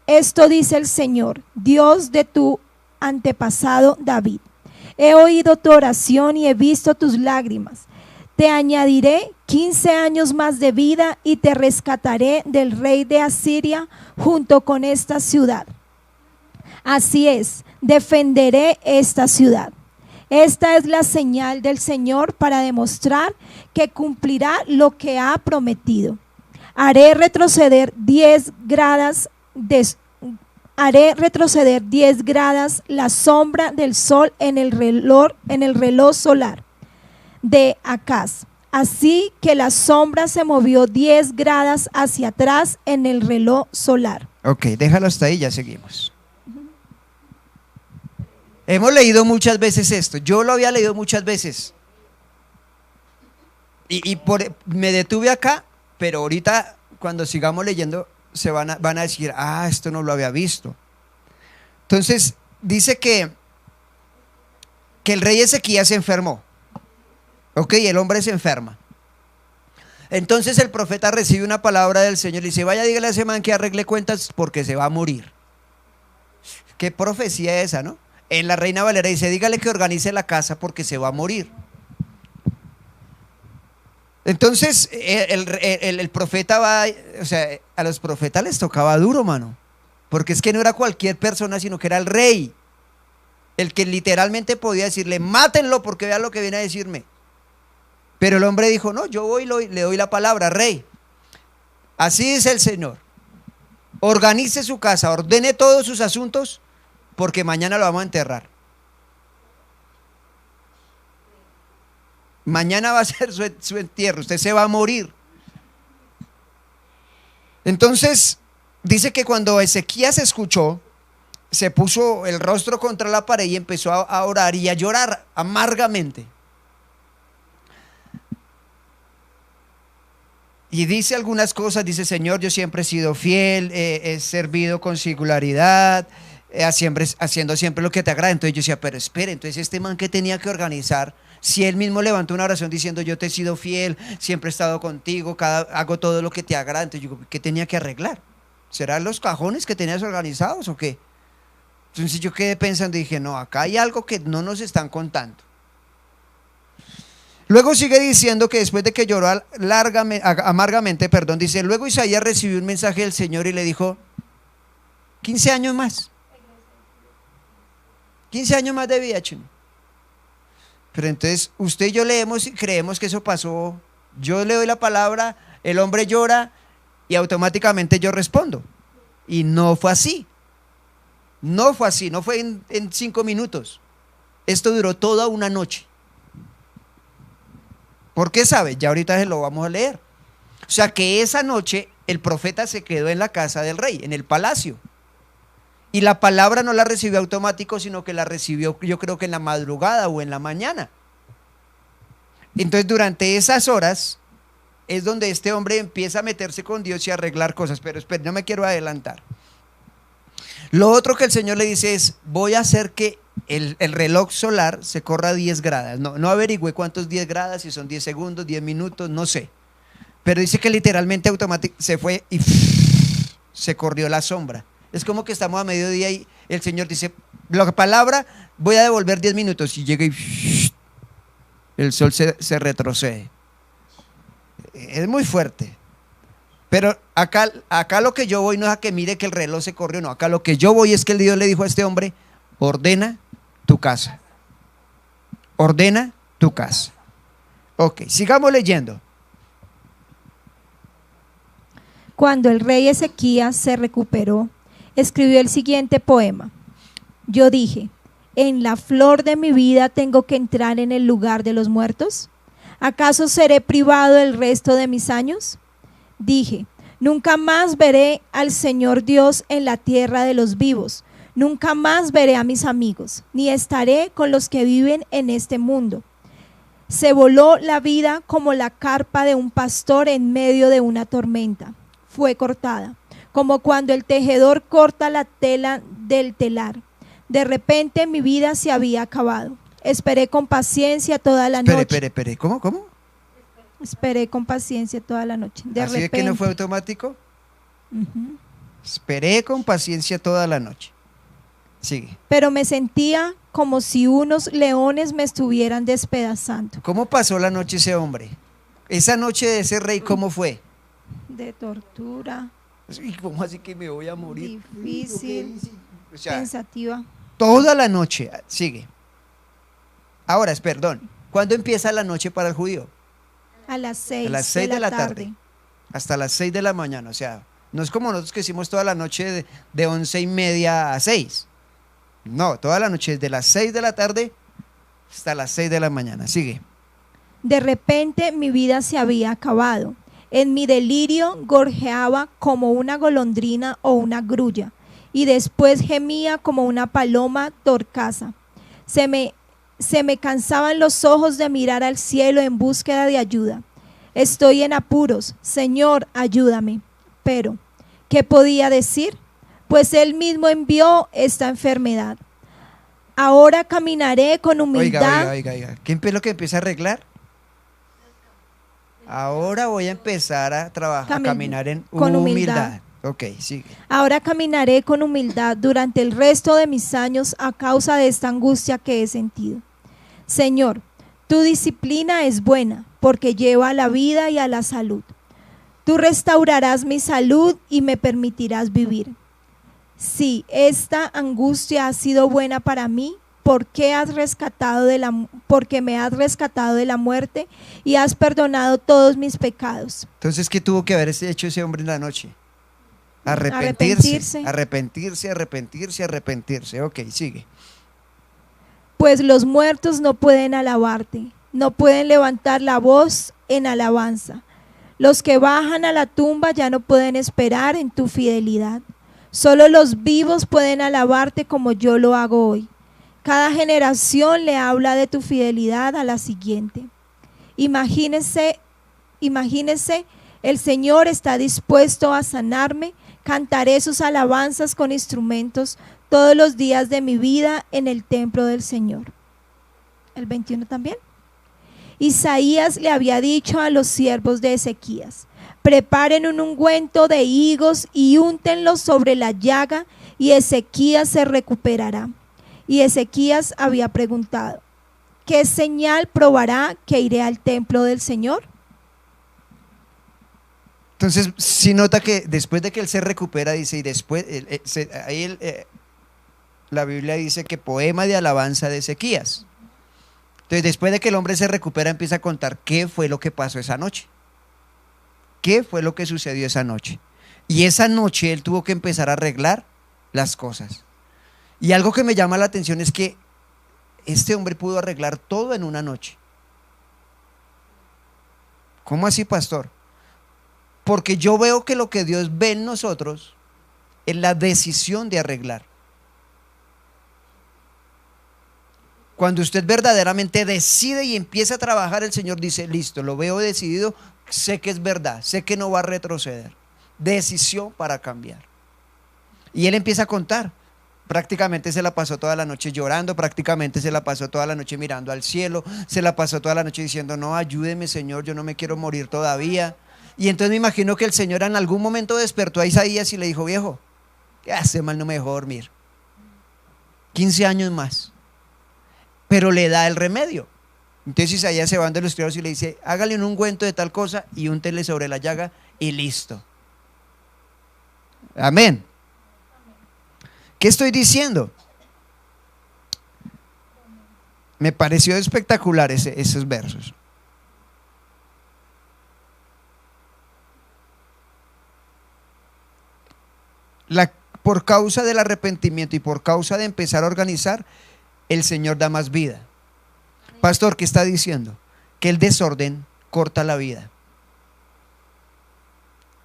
esto dice el Señor, Dios de tu antepasado David: he oído tu oración y he visto tus lágrimas. Te añadiré 15 años más de vida y te rescataré del rey de Asiria junto con esta ciudad. Así es, defenderé esta ciudad. Esta es la señal del Señor para demostrar que cumplirá lo que ha prometido. Haré retroceder 10 gradas la sombra del sol en el reloj solar de Acaz, así que la sombra se movió 10 grados hacia atrás en el reloj solar. Ok, déjalo hasta ahí, ya seguimos. Hemos leído muchas veces esto. Yo lo había leído muchas veces me detuve acá, pero ahorita cuando sigamos leyendo van a decir: ah, esto no lo había visto. Entonces dice que el rey Ezequías se enfermó. Ok, el hombre se enferma. Entonces el profeta recibe una palabra del Señor y dice: vaya, dígale a ese man que arregle cuentas porque se va a morir. Qué profecía esa, ¿no? En la Reina Valera dice: dígale que organice la casa porque se va a morir. Entonces el profeta va, o sea, a los profetas les tocaba duro, mano, porque es que no era cualquier persona, sino que era el rey, el que literalmente podía decirle: mátenlo porque vean lo que viene a decirme. Pero el hombre dijo: no, yo voy y le doy la palabra, rey. Así dice el Señor: organice su casa, ordene todos sus asuntos, porque mañana lo vamos a enterrar. Mañana va a ser su entierro, usted se va a morir. Entonces, dice que cuando Ezequías escuchó, se puso el rostro contra la pared y empezó a orar y a llorar amargamente. Y dice algunas cosas, dice: Señor, yo siempre he sido fiel, he servido con singularidad, haciendo siempre lo que te agrada. Entonces yo decía, pero espere, entonces este man que tenía que organizar, si él mismo levantó una oración diciendo: yo te he sido fiel, siempre he estado contigo, hago todo lo que te agrada. Entonces yo, ¿qué tenía que arreglar? ¿Serán los cajones que tenías organizados o qué? Entonces yo quedé pensando y dije: no, acá hay algo que no nos están contando. Luego sigue diciendo que después de que lloró amargamente, dice: luego Isaías recibió un mensaje del Señor y le dijo: 15 años más. 15 años más de vida, chino. Pero entonces usted y yo leemos y creemos que eso pasó. Yo le doy la palabra, el hombre llora y automáticamente yo respondo. Y no fue así. No fue así, no fue en 5 minutos. Esto duró toda una noche. ¿Por qué sabe? Ya ahorita se lo vamos a leer. O sea que esa noche el profeta se quedó en la casa del rey, en el palacio. Y la palabra no la recibió automático, sino que la recibió, yo creo que en la madrugada o en la mañana. Entonces durante esas horas es donde este hombre empieza a meterse con Dios y a arreglar cosas. Pero espera, no me quiero adelantar. Lo otro que el Señor le dice es: voy a hacer que el reloj solar se corra 10 gradas. No averigüé cuántos 10 gradas, si son 10 segundos, 10 minutos, no sé. Pero dice que literalmente automáticamente se fue y se corrió la sombra. Es como que estamos a mediodía y el Señor dice: la palabra, voy a devolver 10 minutos. Y llega y el sol se retrocede. Es muy fuerte. Pero acá lo que yo voy no es a que mire que el reloj se corrió, no. Acá lo que yo voy es que el Dios le dijo a este hombre: ordena tu casa. Ordena tu casa. Ok, sigamos leyendo. Cuando el rey Ezequías se recuperó, escribió el siguiente poema. Yo dije: ¿en la flor de mi vida tengo que entrar en el lugar de los muertos? ¿Acaso seré privado el resto de mis años? Dije: nunca más veré al Señor Dios en la tierra de los vivos. Nunca más veré a mis amigos, ni estaré con los que viven en este mundo. Se voló la vida como la carpa de un pastor en medio de una tormenta. Fue cortada, como cuando el tejedor corta la tela del telar. De repente mi vida se había acabado. Esperé con paciencia toda la noche. Espere, ¿cómo? Esperé con paciencia toda la noche. De ¿Así repente. es que no fue automático? Esperé con paciencia toda la noche. Sigue. Pero me sentía como si unos leones me estuvieran despedazando. ¿Cómo pasó la noche ese hombre? Esa noche de ese rey, ¿cómo fue? De tortura. ¿Cómo así que me voy a morir? Difícil, o sea, pensativa. Toda la noche. Sigue. Ahora, perdón. ¿Cuándo empieza la noche para el judío? A las 6 de la tarde. Hasta las 6 de la mañana. O sea, no es como nosotros que hicimos toda la noche de 11:30 a 6. No, toda la noche, desde las 6 de la tarde hasta las 6 de la mañana. Sigue. De repente mi vida se había acabado. En mi delirio gorjeaba como una golondrina o una grulla, y después gemía como una paloma torcaza. Se me cansaban los ojos de mirar al cielo en búsqueda de ayuda. Estoy en apuros, Señor, ayúdame. Pero, ¿qué podía decir? Pues Él mismo envió esta enfermedad. Ahora caminaré con humildad. Oiga. ¿Qué es lo que empieza a arreglar? Ahora voy a empezar a trabajar, a caminar con humildad. Ok, sigue. Ahora caminaré con humildad durante el resto de mis años a causa de esta angustia que he sentido. Señor, tu disciplina es buena porque lleva a la vida y a la salud. Tú restaurarás mi salud y me permitirás vivir. Si esta angustia ha sido buena para mí, porque me has rescatado de la muerte y has perdonado todos mis pecados. Entonces, ¿qué tuvo que haber hecho ese hombre en la noche? Arrepentirse. Ok, sigue. Pues los muertos no pueden alabarte, no pueden levantar la voz en alabanza. Los que bajan a la tumba ya no pueden esperar en tu fidelidad. Solo los vivos pueden alabarte como yo lo hago hoy. Cada generación le habla de tu fidelidad a la siguiente. Imagínese, el Señor está dispuesto a sanarme. Cantaré sus alabanzas con instrumentos todos los días de mi vida en el templo del Señor. El 21 también. Isaías le había dicho a los siervos de Ezequías: preparen un ungüento de higos y úntenlo sobre la llaga, y Ezequías se recuperará. Y Ezequías había preguntado: ¿qué señal probará que iré al templo del Señor? Entonces, si nota que después de que él se recupera, dice, y después, la Biblia dice que poema de alabanza de Ezequías. Entonces, después de que el hombre se recupera, empieza a contar qué fue lo que pasó esa noche. ¿Qué fue lo que sucedió esa noche? Y esa noche él tuvo que empezar a arreglar las cosas. Y algo que me llama la atención es que este hombre pudo arreglar todo en una noche. ¿Cómo así, pastor? Porque yo veo que lo que Dios ve en nosotros es la decisión de arreglar. Cuando usted verdaderamente decide y empieza a trabajar, el Señor dice: listo, lo veo decidido, sé que es verdad, sé que no va a retroceder. Decisión para cambiar. Y él empieza a contar. Prácticamente se la pasó toda la noche llorando, prácticamente se la pasó toda la noche mirando al cielo, se la pasó toda la noche diciendo: no, ayúdeme, Señor, yo no me quiero morir todavía. Y entonces me imagino que el Señor en algún momento despertó a Isaías y le dijo: viejo, ¿qué hace mal? No me dejó dormir 15 años más. Pero le da el remedio. Entonces Isaías se va de los criados y le dice: hágale un ungüento de tal cosa y úntele sobre la llaga y listo. Amén. ¿Qué estoy diciendo? Me pareció espectacular esos versos. Por causa del arrepentimiento y por causa de empezar a organizar, el Señor da más vida. Pastor, ¿qué está diciendo? Que el desorden corta la vida.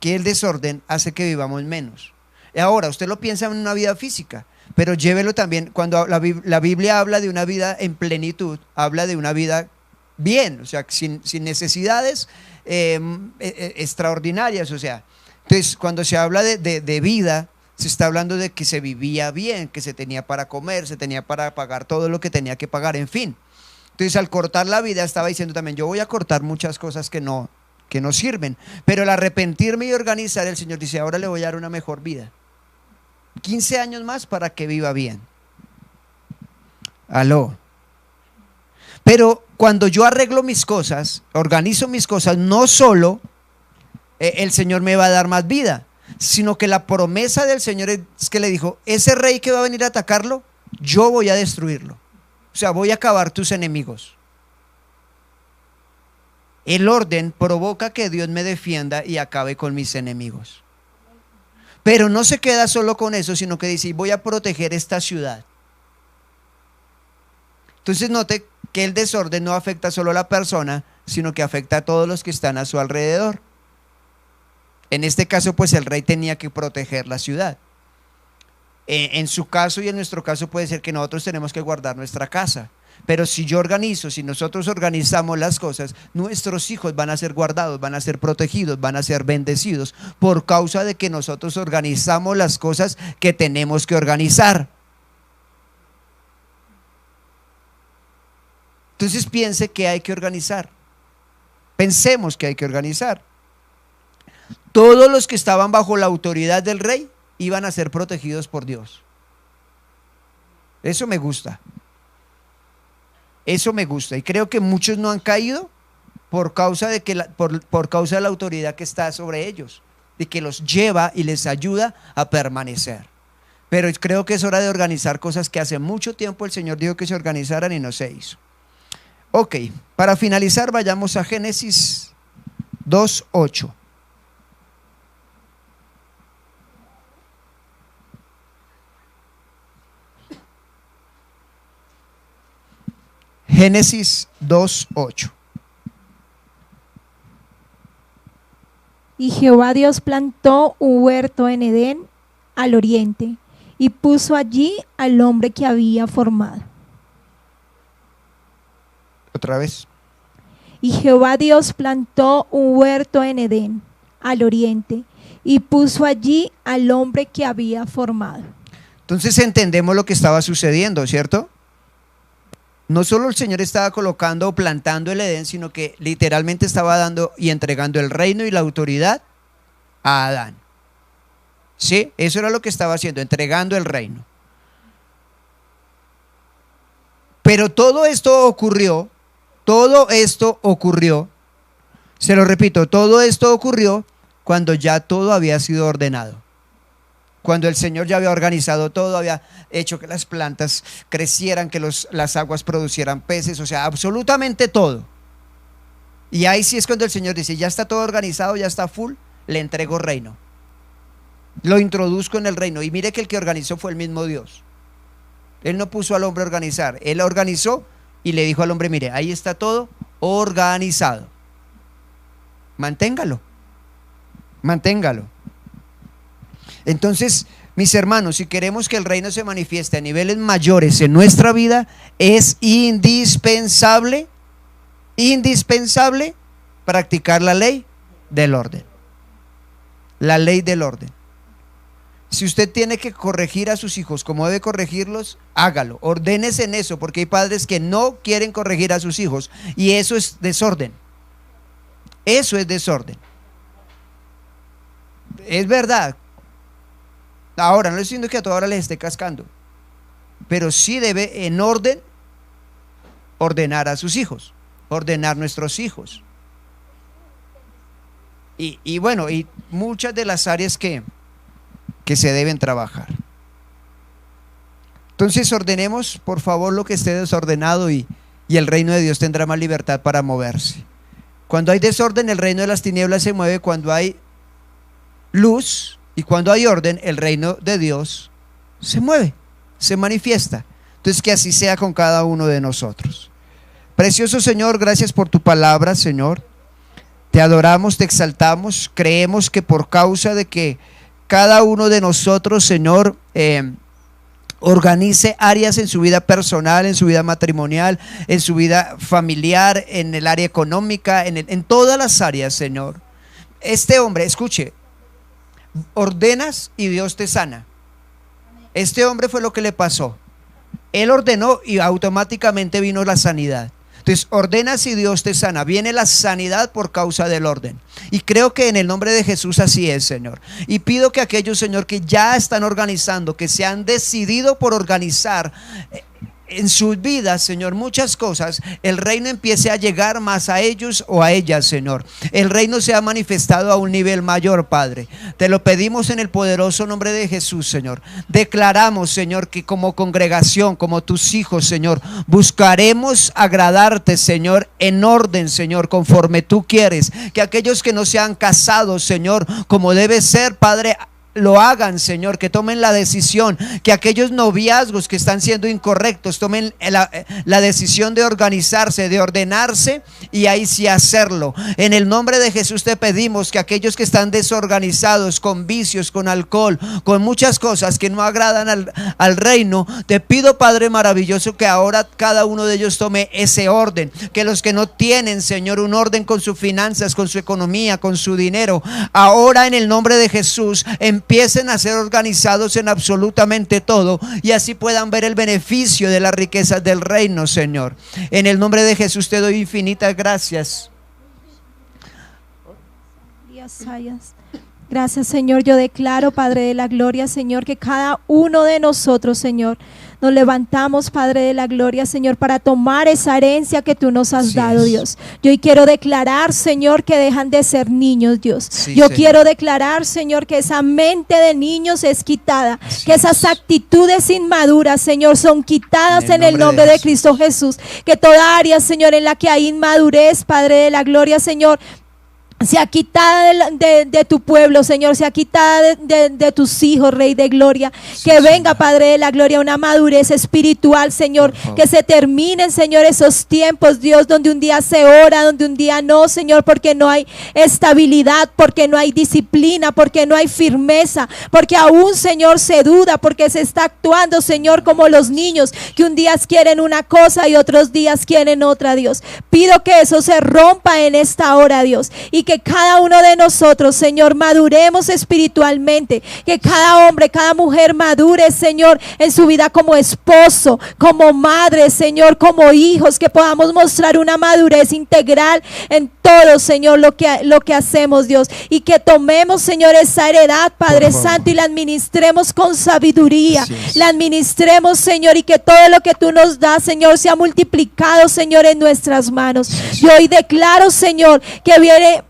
Que el desorden hace que vivamos menos. Ahora, usted lo piensa en una vida física, pero llévelo también. Cuando la Biblia habla de una vida en plenitud, habla de una vida bien, o sea, sin necesidades extraordinarias. O sea, entonces cuando se habla de vida, se está hablando de que se vivía bien, que se tenía para comer, se tenía para pagar todo lo que tenía que pagar, en fin. Entonces, al cortar la vida, estaba diciendo también: yo voy a cortar muchas cosas que no sirven, pero al arrepentirme y organizar, el Señor dice: ahora le voy a dar una mejor vida, 15 años más para que viva bien. Aló. Pero cuando yo arreglo mis cosas, organizo mis cosas, no solo el Señor me va a dar más vida, sino que la promesa del Señor es que le dijo: ese rey que va a venir a atacarlo, yo voy a destruirlo. O sea, voy a acabar tus enemigos. El orden provoca que Dios me defienda y acabe con mis enemigos. Pero no se queda solo con eso, sino que dice: voy a proteger esta ciudad. Entonces note que el desorden no afecta solo a la persona, sino que afecta a todos los que están a su alrededor. En este caso, pues el rey tenía que proteger la ciudad. En su caso y en nuestro caso puede ser que nosotros tenemos que guardar nuestra casa. Pero si nosotros organizamos las cosas, nuestros hijos van a ser guardados, van a ser protegidos, van a ser bendecidos, por causa de que nosotros organizamos las cosas que tenemos que organizar. Entonces piense que hay que organizar. Pensemos que hay que organizar. Todos los que estaban bajo la autoridad del rey iban a ser protegidos por Dios. Eso me gusta. Eso me gusta. Y creo que muchos no han caído por causa de por causa de la autoridad que está sobre ellos, de que los lleva y les ayuda a permanecer. Pero creo que es hora de organizar cosas que hace mucho tiempo el Señor dijo que se organizaran y no se hizo. Ok, para finalizar, vayamos a Génesis 2:8. Génesis 2:8. Y Jehová Dios plantó un huerto en Edén, al oriente y puso allí al hombre que había formado. Otra vez. Y Jehová Dios plantó un huerto en Edén, al oriente, y puso allí al hombre que había formado. Entonces entendemos lo que estaba sucediendo, ¿cierto? No solo el Señor estaba colocando o plantando el Edén, sino que literalmente estaba dando y entregando el reino y la autoridad a Adán. Sí, eso era lo que estaba haciendo, entregando el reino. Pero todo esto ocurrió, se lo repito, todo esto ocurrió cuando ya todo había sido ordenado. Cuando el Señor ya había organizado todo, había hecho que las plantas crecieran, que las aguas producieran peces, o sea, absolutamente todo. Y ahí sí es cuando el Señor dice, ya está todo organizado, ya está full, le entrego reino. Lo introduzco en el reino. Y mire que el que organizó fue el mismo Dios. Él no puso al hombre a organizar, él organizó y le dijo al hombre, mire, ahí está todo organizado. Manténgalo. Entonces, mis hermanos, si queremos que el reino se manifieste a niveles mayores en nuestra vida, es indispensable practicar la ley del orden. La ley del orden. Si usted tiene que corregir a sus hijos como debe corregirlos, hágalo, ordénese en eso, porque hay padres que no quieren corregir a sus hijos y eso es desorden. Eso es desorden. Es verdad. Ahora, no estoy diciendo que a toda hora les esté cascando, pero sí debe en orden ordenar a sus hijos, ordenar nuestros hijos. Y bueno, y muchas de las áreas que se deben trabajar. Entonces ordenemos por favor lo que esté desordenado y el reino de Dios tendrá más libertad para moverse. Cuando hay desorden, el reino de las tinieblas se mueve. Cuando hay luz y cuando hay orden, el reino de Dios se mueve, se manifiesta. Entonces que así sea con cada uno de nosotros. Precioso Señor, gracias por tu palabra, Señor. Te adoramos, te exaltamos. Creemos que por causa de que cada uno de nosotros, Señor, organice áreas en su vida personal, en su vida matrimonial, en su vida familiar, en el área económica, en todas las áreas, Señor. Este hombre, escuche, ordenas y Dios te sana. Este hombre fue lo que le pasó. Él ordenó y automáticamente vino la sanidad. Entonces ordenas y Dios te sana. Viene la sanidad por causa del orden. Y creo que en el nombre de Jesús así es, Señor. Y pido que aquellos, Señor, que ya están organizando, que se han decidido por organizar en sus vidas, Señor, muchas cosas, el reino empiece a llegar más a ellos o a ellas, Señor. El reino se ha manifestado a un nivel mayor, Padre. Te lo pedimos en el poderoso nombre de Jesús, Señor. Declaramos, Señor, que como congregación, como tus hijos, Señor, buscaremos agradarte, Señor, en orden, Señor, conforme tú quieres. Que aquellos que no se han casado, Señor, como debe ser, Padre, lo hagan, Señor, que tomen la decisión, que aquellos noviazgos que están siendo incorrectos tomen la decisión de organizarse, de ordenarse y ahí sí hacerlo. En el nombre de Jesús te pedimos que aquellos que están desorganizados, con vicios, con alcohol, con muchas cosas que no agradan al reino, te pido, Padre maravilloso, que ahora cada uno de ellos tome ese orden. Que los que no tienen, Señor, un orden con sus finanzas, con su economía, con su dinero, ahora en el nombre de Jesús empiecen a ser organizados en absolutamente todo y así puedan ver el beneficio de las riquezas del reino, Señor. En el nombre de Jesús te doy infinitas gracias. Gracias, Señor. Yo declaro, Padre de la gloria, Señor, que cada uno de nosotros, Señor, nos levantamos, Padre de la gloria, Señor, para tomar esa herencia que tú nos has dado, Dios. Yo hoy quiero declarar, Señor, que dejan de ser niños, Dios. Yo quiero declarar, Señor, que esa mente de niños es quitada, que esas actitudes inmaduras, Señor, son quitadas en el nombre de Cristo Jesús. Que toda área, Señor, en la que hay inmadurez, Padre de la gloria, Señor, sea quitada de tu pueblo, Señor, sea quitada de tus hijos, Rey de Gloria. Que venga, Padre de la Gloria, una madurez espiritual, Señor. Que se terminen, Señor, esos tiempos, Dios, donde un día se ora, donde un día no, Señor, porque no hay estabilidad, porque no hay disciplina, porque no hay firmeza, porque aún, Señor, se duda, porque se está actuando, Señor, como los niños, que un día quieren una cosa y otros días quieren otra, Dios. Pido que eso se rompa en esta hora, Dios, y que cada uno de nosotros, Señor, maduremos espiritualmente, que cada hombre, cada mujer madure, Señor, en su vida como esposo, como madre, Señor, como hijos, que podamos mostrar una madurez integral en todo, Señor, lo que hacemos, Dios, y que tomemos, Señor, esa heredad, Padre Santo, y la administremos con sabiduría, la administremos, Señor, y que todo lo que tú nos das, Señor, sea multiplicado, Señor, en nuestras manos. Yo hoy declaro, Señor, que viene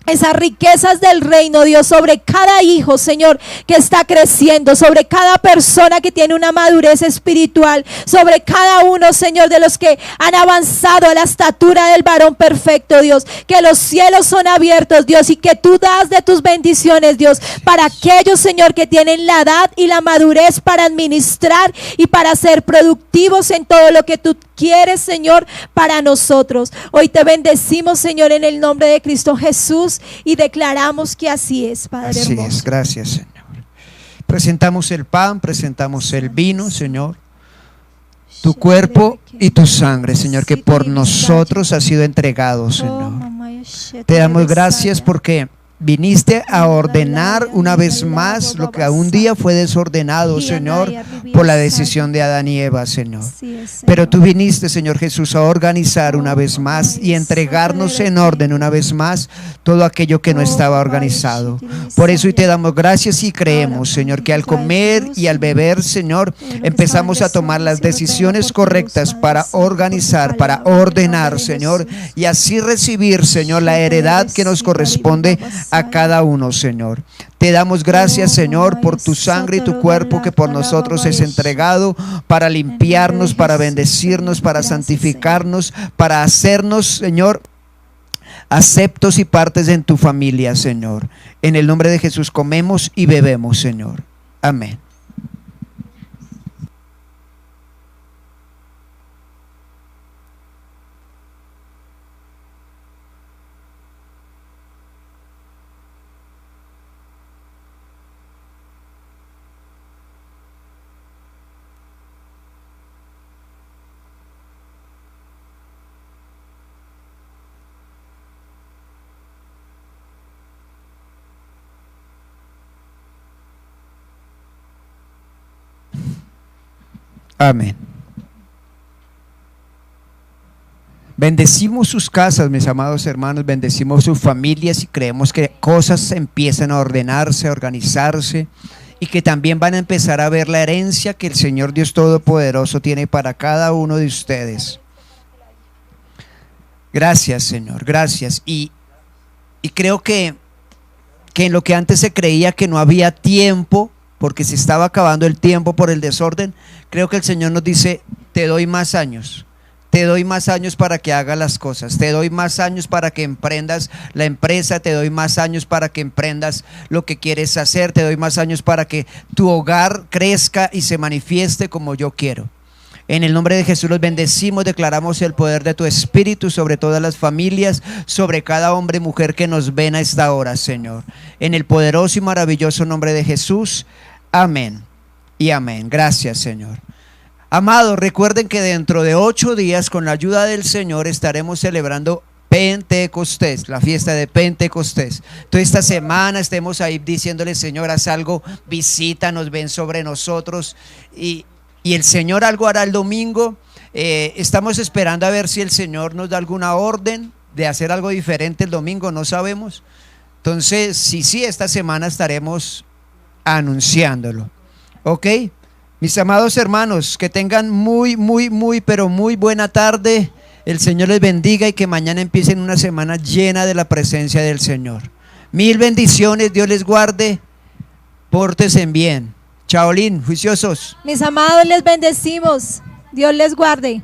esas riquezas del reino, Dios, sobre cada hijo, Señor, que está creciendo, sobre cada persona que tiene una madurez espiritual, sobre cada uno, Señor, de los que han avanzado a la estatura del varón perfecto, Dios, que los cielos son abiertos, Dios, y que tú das de tus bendiciones, Dios, para aquellos, Señor, que tienen la edad y la madurez para administrar y para ser productivos en todo lo que tú quieres, Señor, para nosotros. Hoy te bendecimos, Señor, en el nombre de Cristo Jesús, y declaramos que así es, Padre así hermoso. Es, gracias, Señor. Presentamos el pan, presentamos el vino, Señor, tu cuerpo y tu sangre, Señor, que por nosotros ha sido entregado, Señor. Te damos gracias porque viniste a ordenar una vez más lo que un día fue desordenado, Señor, por la decisión de Adán y Eva, Señor. Pero tú viniste, Señor Jesús, a organizar una vez más y entregarnos en orden una vez más todo aquello que no estaba organizado. Por eso hoy te damos gracias y creemos, Señor, que al comer y al beber, Señor, empezamos a tomar las decisiones correctas para organizar, para ordenar, Señor, y así recibir, Señor, la heredad que nos corresponde a cada uno, Señor. Te damos gracias, Señor, por tu sangre y tu cuerpo que por nosotros es entregado para limpiarnos, para bendecirnos, para santificarnos, para hacernos, Señor, aceptos y partes en tu familia, Señor. En el nombre de Jesús comemos y bebemos, Señor. Amén. Amén. Bendecimos sus casas, mis amados hermanos, bendecimos sus familias y creemos que cosas empiezan a ordenarse, a organizarse y que también van a empezar a ver la herencia que el Señor Dios Todopoderoso tiene para cada uno de ustedes. Gracias, Señor, gracias. Y creo que en lo que antes se creía que no había tiempo, porque se estaba acabando el tiempo por el desorden, creo que el Señor nos dice: te doy más años. Te doy más años para que hagas las cosas. Te doy más años para que emprendas la empresa. Te doy más años para que emprendas lo que quieres hacer. Te doy más años para que tu hogar crezca y se manifieste como yo quiero. En el nombre de Jesús los bendecimos, declaramos el poder de tu Espíritu sobre todas las familias, sobre cada hombre y mujer que nos ven a esta hora, Señor. En el poderoso y maravilloso nombre de Jesús. Amén y amén. Gracias, Señor. Amados, recuerden que dentro de 8 días, con la ayuda del Señor, estaremos celebrando Pentecostés, la fiesta de Pentecostés. Toda esta semana estemos ahí diciéndole: Señor, haz algo, visítanos, ven sobre nosotros, y el Señor algo hará el domingo. Estamos esperando a ver si el Señor nos da alguna orden de hacer algo diferente el domingo, no sabemos. Entonces, sí, esta semana estaremos anunciándolo. Ok, mis amados hermanos, que tengan muy buena tarde. El Señor les bendiga y que mañana empiecen una semana llena de la presencia del Señor. Mil bendiciones, Dios les guarde, pórtense bien. Chaolín, juiciosos. Mis amados, les bendecimos. Dios les guarde.